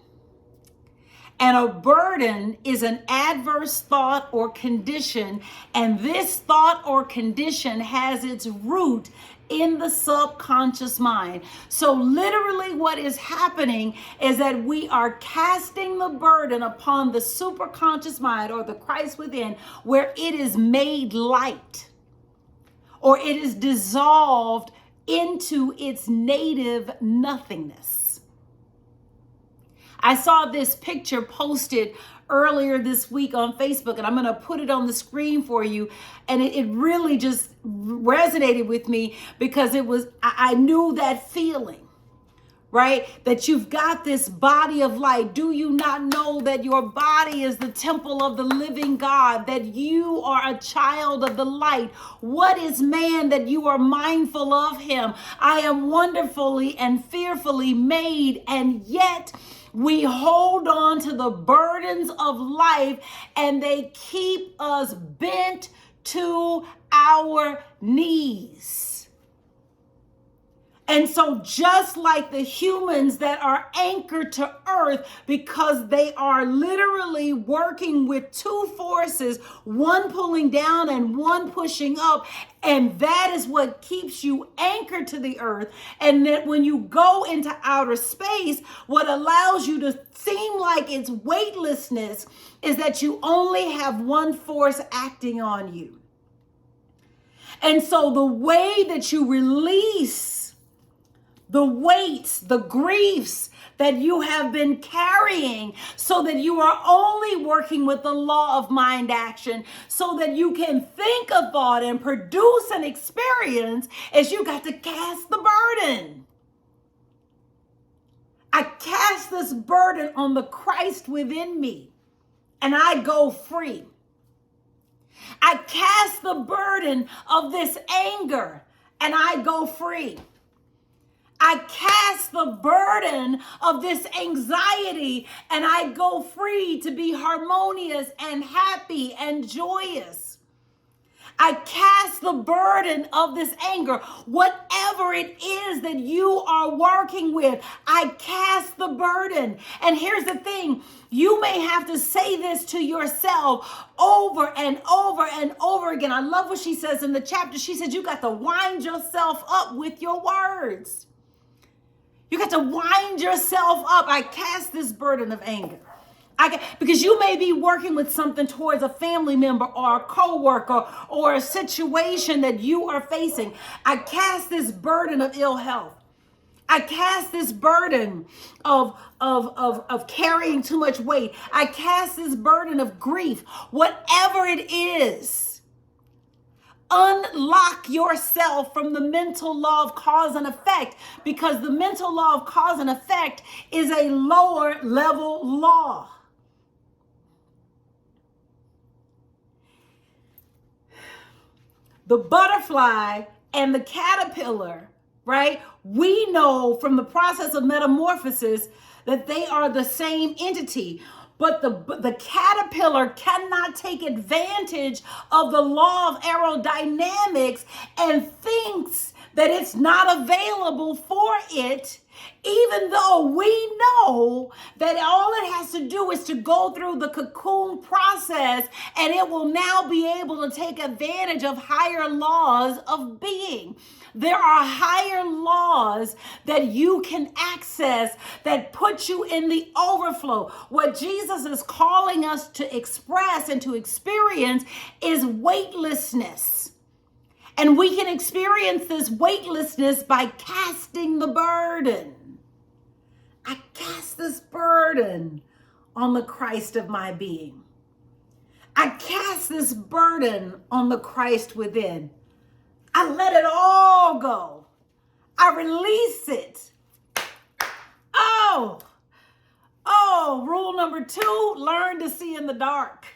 And a burden is an adverse thought or condition, and this thought or condition has its root in the subconscious mind. So literally what is happening is that we are casting the burden upon the superconscious mind, or the Christ within, where it is made light, or it is dissolved into its native nothingness. I saw this picture posted earlier this week on Facebook, and I'm going to put it on the screen for you. And it really just resonated with me, because I knew that feeling, right? That you've got this body of light. Do you not know that your body is the temple of the living God, that you are a child of the light? What is man that you are mindful of him? I am wonderfully and fearfully made, and yet we hold on to the burdens of life, and they keep us bent to our knees. And so just like the humans that are anchored to earth because they are literally working with two forces, one pulling down and one pushing up, and that is what keeps you anchored to the earth. And that when you go into outer space, what allows you to seem like it's weightlessness is that you only have one force acting on you. And so the way that you release the weights, the griefs that you have been carrying, so that you are only working with the law of mind action, so that you can think a thought and produce an experience, is you got to cast the burden. I cast this burden on the Christ within me, and I go free. I cast the burden of this anger, and I go free. I cast the burden of this anxiety and I go free to be harmonious and happy and joyous. I cast the burden of this anger, whatever it is that you are working with, I cast the burden. And here's the thing, you may have to say this to yourself over and over and over again. I love what she says in the chapter. She says, you got to wind yourself up with your words. You got to wind yourself up. I cast this burden of anger. Because you may be working with something towards a family member or a coworker or a situation that you are facing. I cast this burden of ill health. I cast this burden of carrying too much weight. I cast this burden of grief. Whatever it is. Unlock yourself from the mental law of cause and effect, because the mental law of cause and effect is a lower level law. The butterfly and the caterpillar, right? We know from the process of metamorphosis that they are the same entity. But the caterpillar cannot take advantage of the law of aerodynamics and thinks that it's not available for it, even though we know that all it has to do is to go through the cocoon process and it will now be able to take advantage of higher laws of being. There are higher laws that you can access that put you in the overflow. What Jesus is calling us to express and to experience is weightlessness. And we can experience this weightlessness by casting the burden. I cast this burden on the Christ of my being. I cast this burden on the Christ within. I let it all go. I release it. Rule number 2, learn to see in the dark.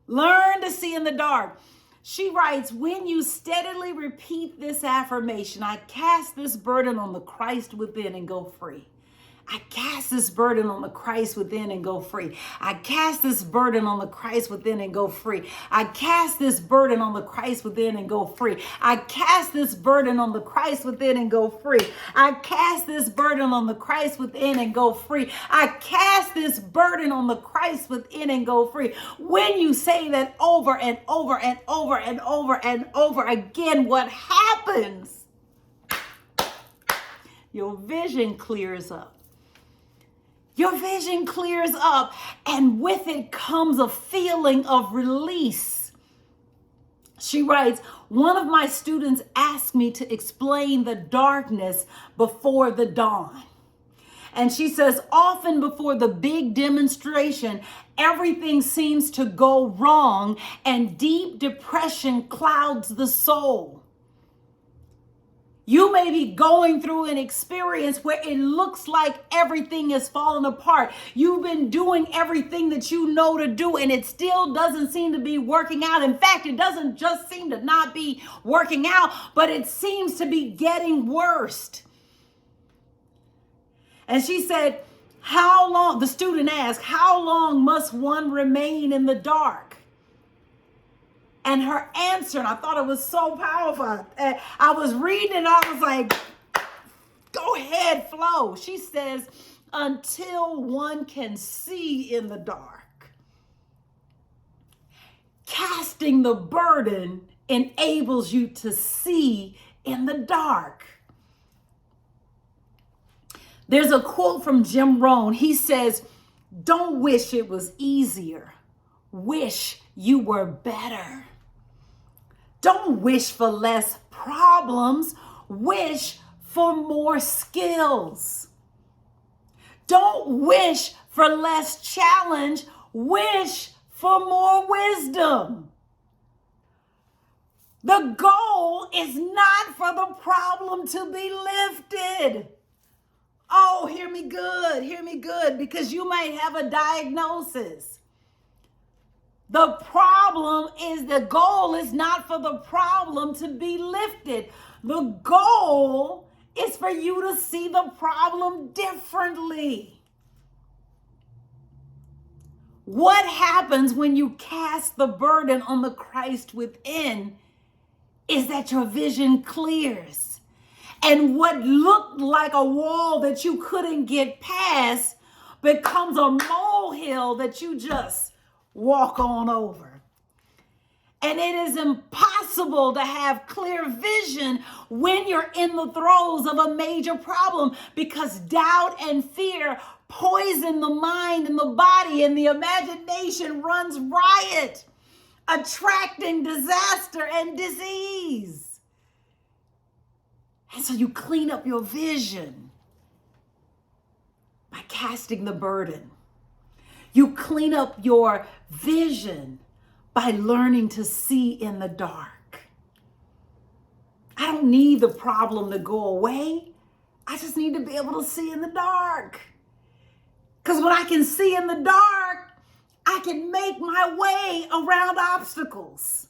Learn to see in the dark. She writes, when you steadily repeat this affirmation, I cast this burden on the Christ within and go free. I cast this burden on the Christ within and go free. I cast this burden on the Christ within and go free. I cast this burden on the Christ within and go free. I cast this burden on the Christ within and go free. I cast this burden on the Christ within and go free. I cast this burden on the Christ within and go free. When you say that over and over and over and over and over again, what happens? Your vision clears up. Your vision clears up, and with it comes a feeling of release. She writes, one of my students asked me to explain the darkness before the dawn. And she says, often before the big demonstration, everything seems to go wrong and deep depression clouds the soul. You may be going through an experience where it looks like everything is falling apart. You've been doing everything that you know to do, and it still doesn't seem to be working out. In fact, it doesn't just seem to not be working out, but it seems to be getting worse. And she said, how long, the student asked, how long must one remain in the dark? And her answer, and I thought it was so powerful. I was reading and I was like, Go ahead, flow. She says, until one can see in the dark. Casting the burden enables you to see in the dark. There's a quote from Jim Rohn. He says, don't wish it was easier. Wish you were better. Don't wish for less problems. Wish for more skills. Don't wish for less challenge. Wish for more wisdom. The goal is not for the problem to be lifted. Oh, hear me good, because you might have a diagnosis. The goal is not for the problem to be lifted. The goal is for you to see the problem differently. What happens when you cast the burden on the Christ within is that your vision clears. And what looked like a wall that you couldn't get past becomes a molehill that you just walk on over. And it is impossible to have clear vision when you're in the throes of a major problem, because doubt and fear poison the mind and the body, and the imagination runs riot, attracting disaster and disease. And so you clean up your vision by casting the burden. You clean up your vision by learning to see in the dark. I don't need the problem to go away. I just need to be able to see in the dark. Because when I can see in the dark, I can make my way around obstacles.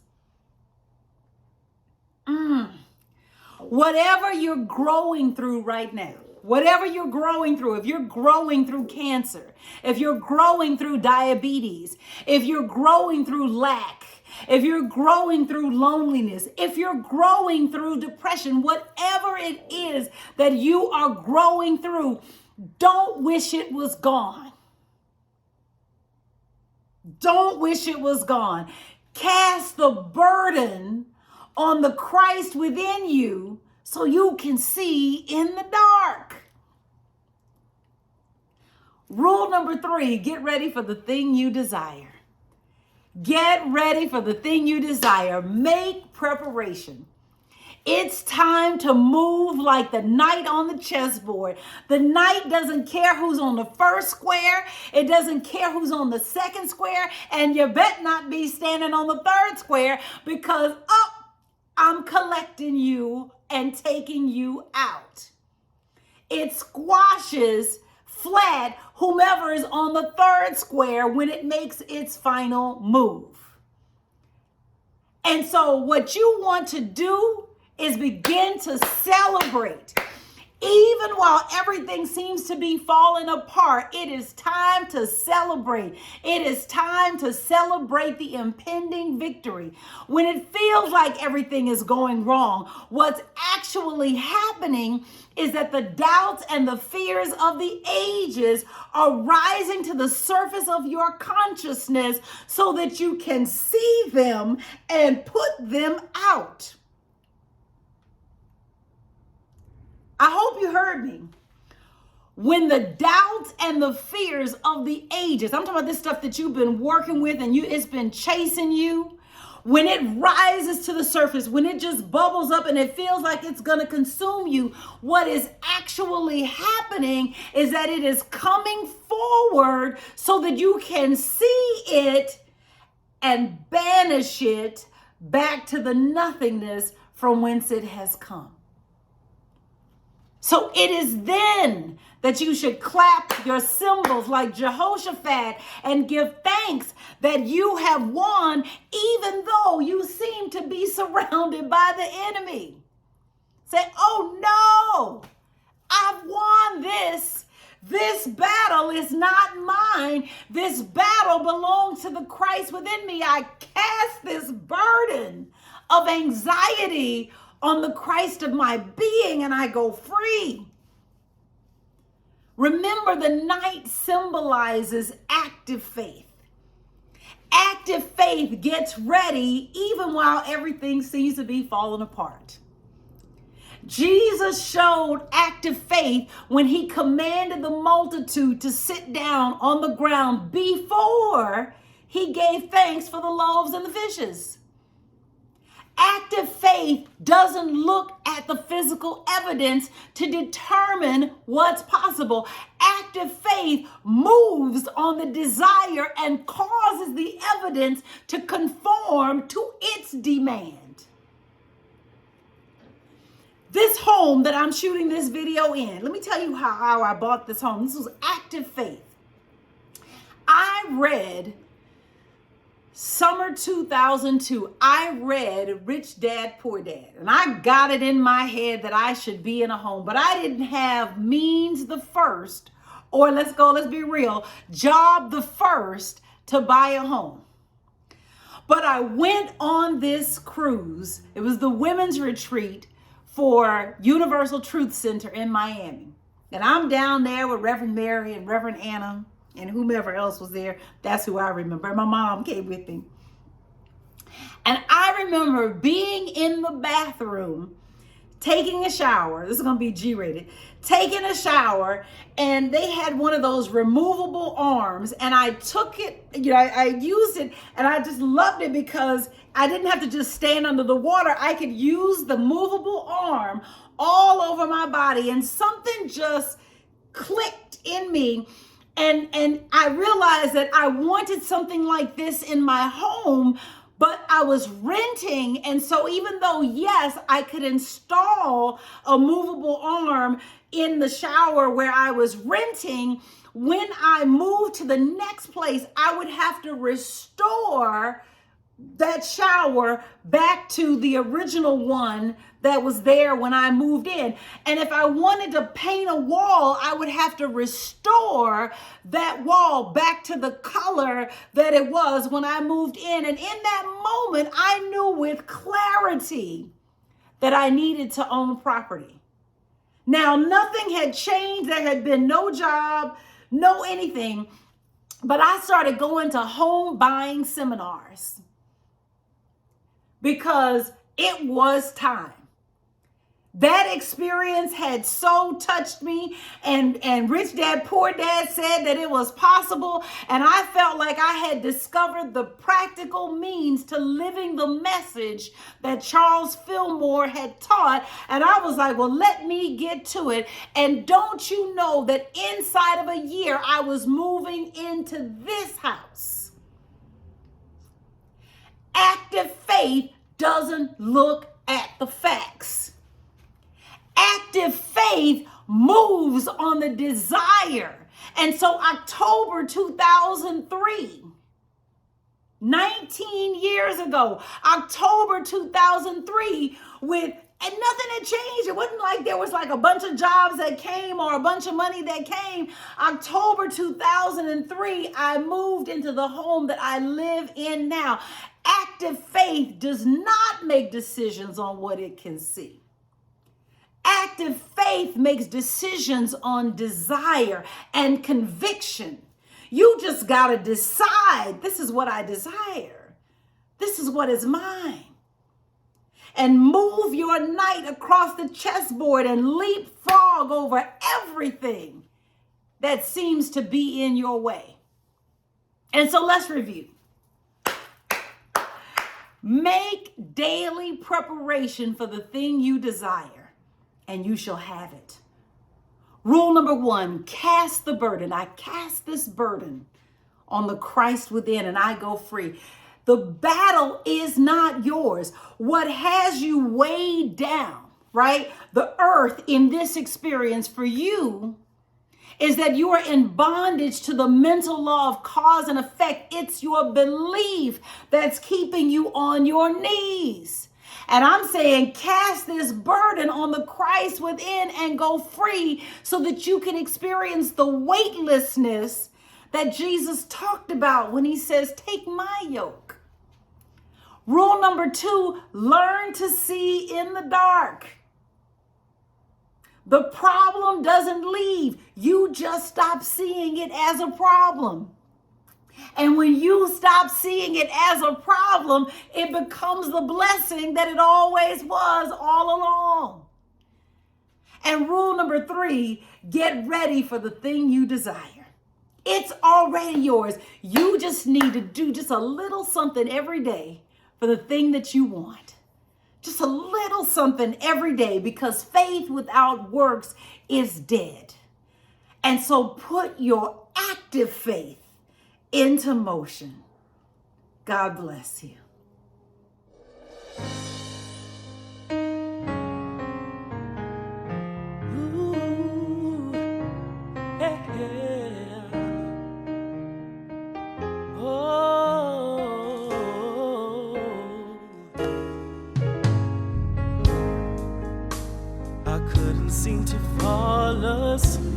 Whatever you're growing through right now, whatever you're growing through, if you're growing through cancer, if you're growing through diabetes, if you're growing through lack, if you're growing through loneliness, if you're growing through depression, whatever it is that you are growing through, don't wish it was gone. Don't wish it was gone. Cast the burden on the Christ within you so you can see in the dark. Rule number 3, get ready for the thing you desire. Get ready for the thing you desire. Make preparation. It's time to move like the knight on the chessboard. The knight doesn't care who's on the first square. It doesn't care who's on the second square. And you bet not be standing on the third square, because I'm collecting you and taking you out. It squashes flat whomever is on the third square when it makes its final move. And so what you want to do is begin to celebrate. Even while everything seems to be falling apart, it is time to celebrate. It is time to celebrate the impending victory. When it feels like everything is going wrong, what's actually happening is that the doubts and the fears of the ages are rising to the surface of your consciousness so that you can see them and put them out. I hope you heard me. When the doubts and the fears of the ages, I'm talking about this stuff that you've been working with and it's been chasing you, when it rises to the surface, when it just bubbles up and it feels like it's going to consume you, what is actually happening is that it is coming forward so that you can see it and banish it back to the nothingness from whence it has come. So it is then that you should clap your cymbals like Jehoshaphat and give thanks that you have won, even though you seem to be surrounded by the enemy. Say, oh no, I've won this. This battle is not mine. This battle belongs to the Christ within me. I cast this burden of anxiety on the Christ of my being and I go free. Remember, the night symbolizes active faith. Active faith gets ready even while everything seems to be falling apart. Jesus showed active faith when he commanded the multitude to sit down on the ground before he gave thanks for the loaves and the fishes. Active faith doesn't look at the physical evidence to determine what's possible. Active faith moves on the desire and causes the evidence to conform to its demand. This home that I'm shooting this video in, let me tell you how I bought this home. This was active faith. I read summer 2002, I read Rich Dad, Poor Dad, and I got it in my head that I should be in a home, but I didn't have means the first, or let's be real, job the first to buy a home. But I went on this cruise. It was the women's retreat for Universal Truth Center in Miami. And I'm down there with Reverend Mary and Reverend Anna and whomever else was there. That's who I remember. And my mom came with me. And I remember being in the bathroom, taking a shower. This is going to be G-rated. Taking a shower, and they had one of those removable arms, and I took it, I used it, and I just loved it because I didn't have to just stand under the water. I could use the movable arm all over my body, and something just clicked in me. And I realized that I wanted something like this in my home, but I was renting. And so even though, yes, I could install a movable arm in the shower where I was renting, when I moved to the next place, I would have to restore that shower back to the original one that was there when I moved in. And if I wanted to paint a wall, I would have to restore that wall back to the color that it was when I moved in. And in that moment, I knew with clarity that I needed to own property. Now, nothing had changed. There had been no job, no anything. But I started going to home buying seminars because it was time. That experience had so touched me, and Rich Dad, Poor Dad said that it was possible, and I felt like I had discovered the practical means to living the message that Charles Fillmore had taught, and I was like, well, let me get to it. And don't you know that inside of a year, I was moving into this house. Active faith doesn't look at the facts. Active faith moves on the desire. And so October 2003, 19 years ago, October 2003, and nothing had changed. It wasn't like there was like a bunch of jobs that came or a bunch of money that came. October 2003, I moved into the home that I live in now. Active faith does not make decisions on what it can see. Active faith makes decisions on desire and conviction. You just got to decide, this is what I desire. This is what is mine. And move your knight across the chessboard and leapfrog over everything that seems to be in your way. And so let's review. Make daily preparation for the thing you desire, and you shall have it. Rule number 1, cast the burden. I cast this burden on the Christ within, and I go free. The battle is not yours. What has you weighed down, right? The earth in this experience for you is that you are in bondage to the mental law of cause and effect. It's your belief that's keeping you on your knees. And I'm saying cast this burden on the Christ within and go free so that you can experience the weightlessness that Jesus talked about when he says, take my yoke. Rule number 2, learn to see in the dark. The problem doesn't leave. You just stop seeing it as a problem. And when you stop seeing it as a problem, it becomes the blessing that it always was all along. And rule number 3, get ready for the thing you desire. It's already yours. You just need to do just a little something every day for the thing that you want. Just a little something every day, because faith without works is dead. And so put your active faith into motion. God bless you. Ooh, yeah. Oh, I couldn't seem to fall asleep.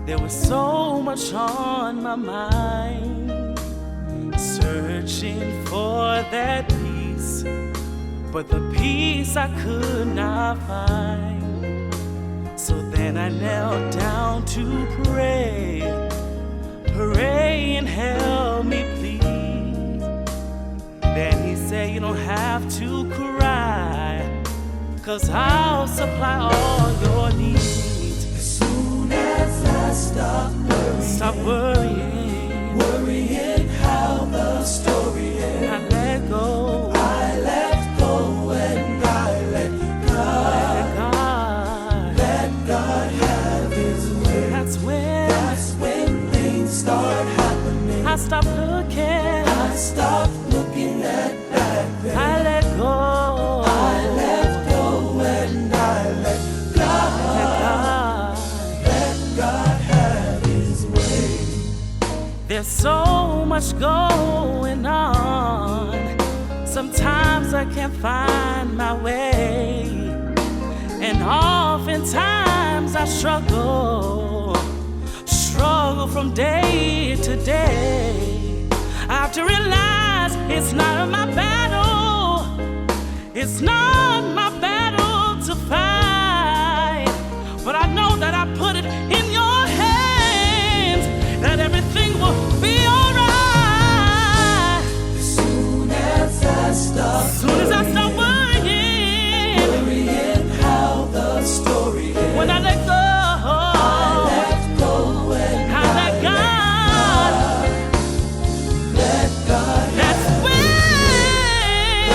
There was so much on my mind, searching for that peace, but the peace I could not find. So then I knelt down to pray and help me please. Then he said, you don't have to cry, 'cause I'll supply all your needs. Stop worrying how the story ends. I let go, and I let God. Let God have His way. That's when things start happening. I stop looking at that thing. I let go, and I let God. Let God have His way. There's so much going on. Sometimes I can't find my way, and oftentimes I struggle from day to day. I have to realize it's not my battle. It's not my battle to fight, but I know that I put it in your hands, that everything will be alright. As soon as I stop worrying how the story ends. When I let go, and I let God.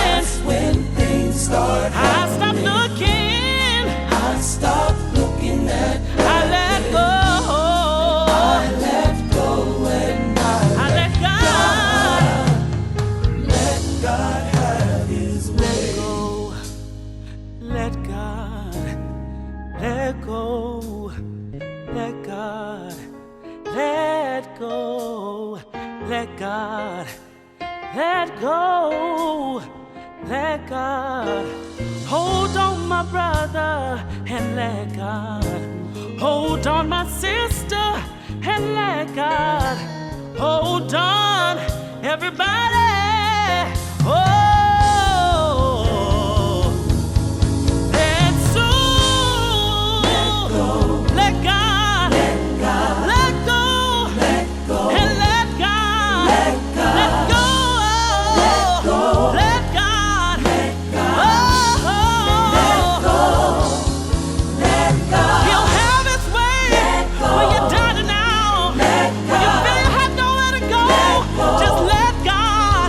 That's when things start happening. I stop looking at. I let go, and I let God. Let God have His way. Let God. Let go. Let God. Let go. Let God. Let go. Let God. Hold on, my brother, and let God. Hold on, my sister, and let God. Hold on, everybody. Oh, let's soon let God. Let go. And let God. Let go. Let God. He'll have His way when you're done now. When you feel you have nowhere to go, just let God.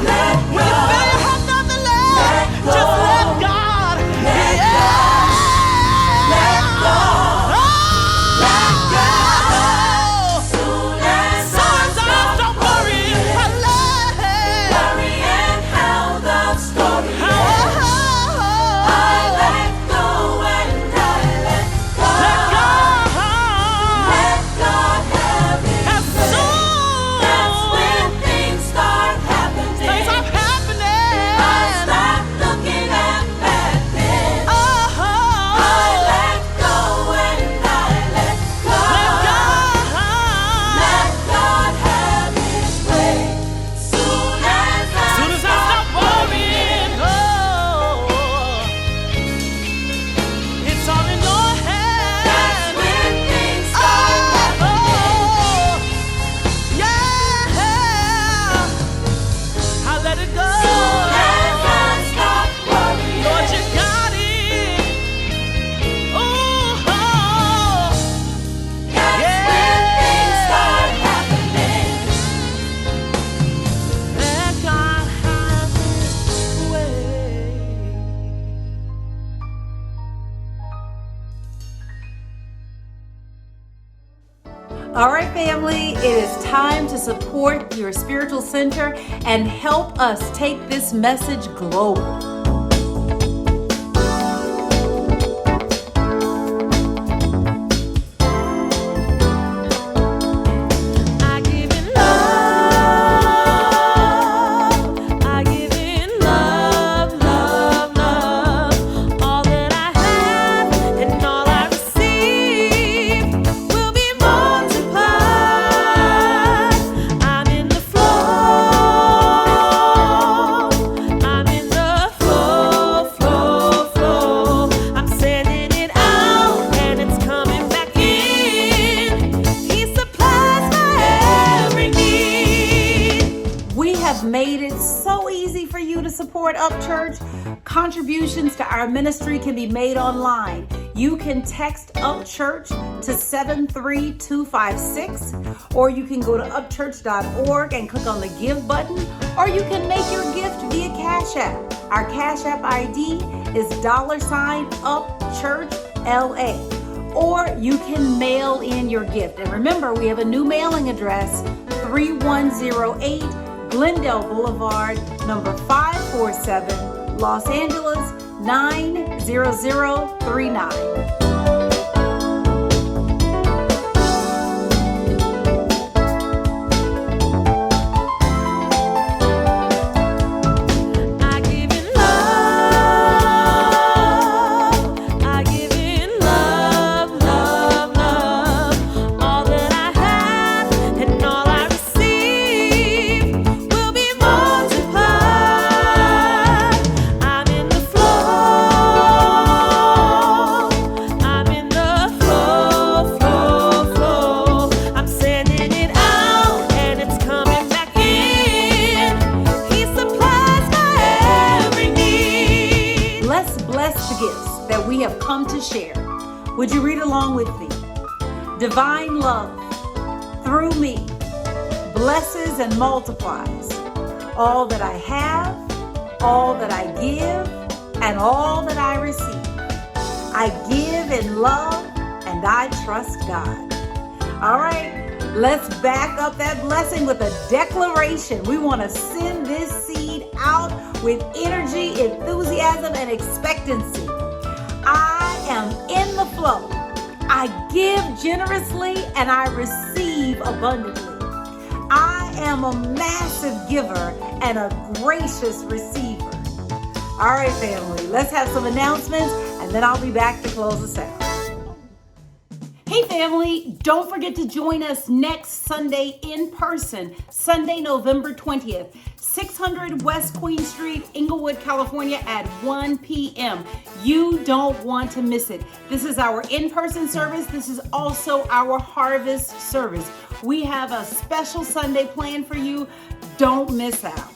All right, family, it is time to support your spiritual center and help us take this message global. Made it so easy for you to support UpChurch. Contributions to our ministry can be made online. You can text UpChurch to 73256, or you can go to upchurch.org and click on the give button, or you can make your gift via Cash App. Our Cash App ID is $UpChurchLA, or you can mail in your gift. And remember, we have a new mailing address, 3108 Glendale Boulevard, number 547, Los Angeles, 90039. Would you read along with me? Divine love through me blesses and multiplies all that I have, all that I give, and all that I receive. I give in love and I trust God. All right, let's back up that blessing with a declaration. We want to send this seed out with energy, enthusiasm, and expectancy. I am in the flow. I give generously and I receive abundantly. I am a massive giver and a gracious receiver. All right, family, let's have some announcements and then I'll be back to close us out. Hey family, don't forget to join us next Sunday in person, Sunday, November 20th, 600 West Queen Street, Inglewood, California at 1 p.m. You don't want to miss it. This is our in-person service. This is also our harvest service. We have a special Sunday planned for you. Don't miss out.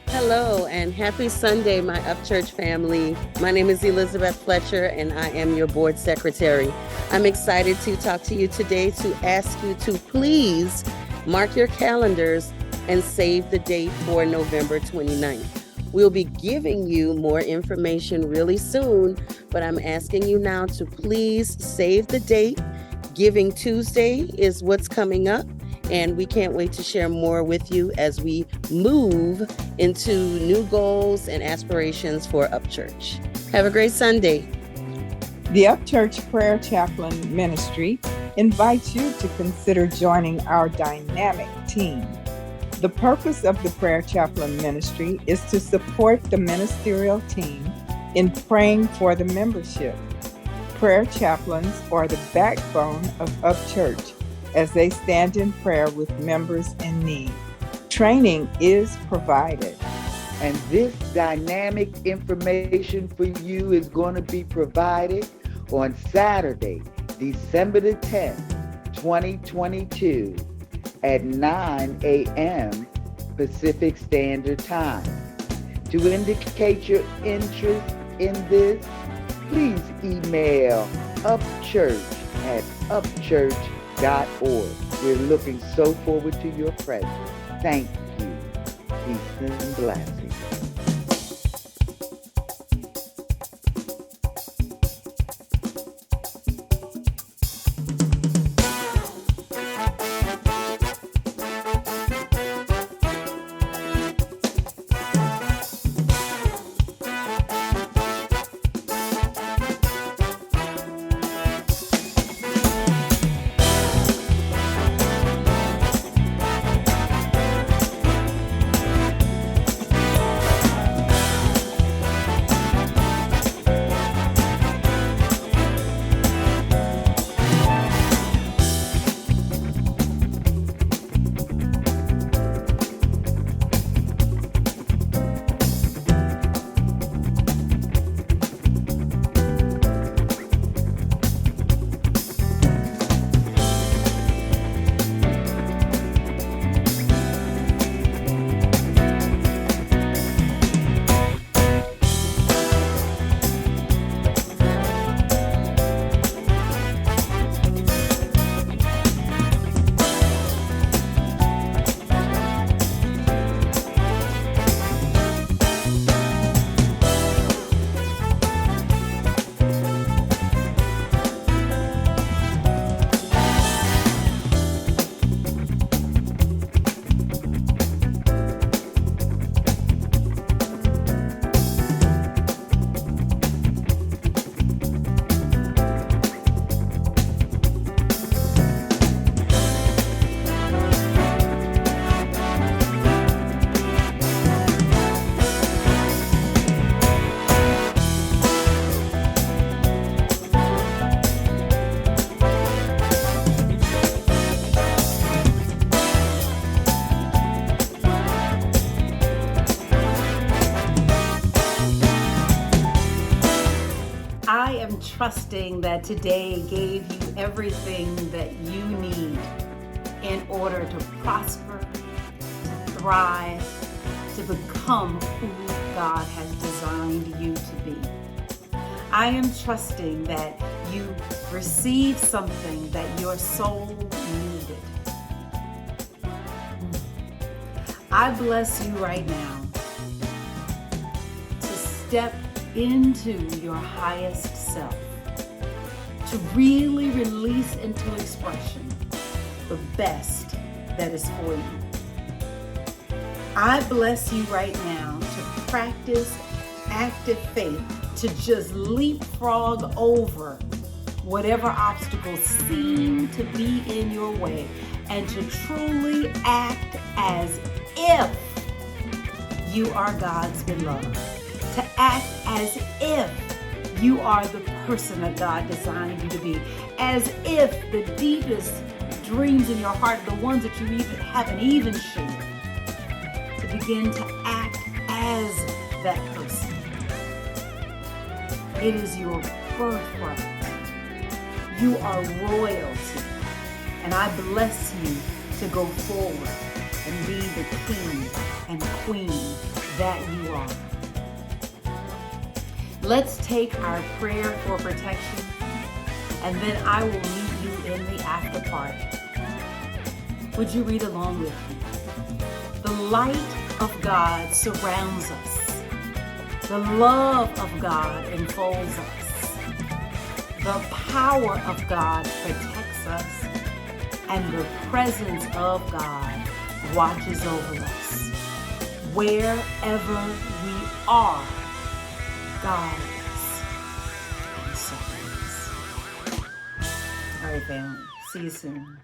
Hello and happy Sunday, my UpChurch family. My name is Elizabeth Fletcher and I am your board secretary. I'm excited to talk to you today to ask you to please mark your calendars and save the date for November 29th. We'll be giving you more information really soon, but I'm asking you now to please save the date. Giving Tuesday is what's coming up. And we can't wait to share more with you as we move into new goals and aspirations for UpChurch. Have a great Sunday. The UpChurch Prayer Chaplain Ministry invites you to consider joining our dynamic team. The purpose of the Prayer Chaplain Ministry is to support the ministerial team in praying for the membership. Prayer chaplains are the backbone of UpChurch as they stand in prayer with members in need. Training is provided. And this dynamic information for you is going to be provided on Saturday, December the 10th, 2022 at 9 a.m. Pacific Standard Time. To indicate your interest in this, please email upchurch@upchurch.org. We're looking so forward to your presence. Thank you. Peace and blessings. trusting that today gave you everything that you need in order to prosper, to thrive, to become who God has designed you to be. I am trusting that you received something that your soul needed. I bless you right now to step into your highest self, to really release into expression the best that is for you. I bless you right now to practice active faith, to just leapfrog over whatever obstacles seem to be in your way, and to truly act as if you are God's beloved, to act as if you are the person that God designed you to be, as if the deepest dreams in your heart, the ones that you haven't even shared, to begin to act as that person. It is your birthright. You are royalty. And I bless you to go forward and be the king and queen that you are. Let's take our prayer for protection, and then I will meet you in the after party. Would you read along with me? The light of God surrounds us. The love of God enfolds us. The power of God protects us. And the presence of God watches over us. Wherever we are, God is. And so it is. All right, family. See you soon.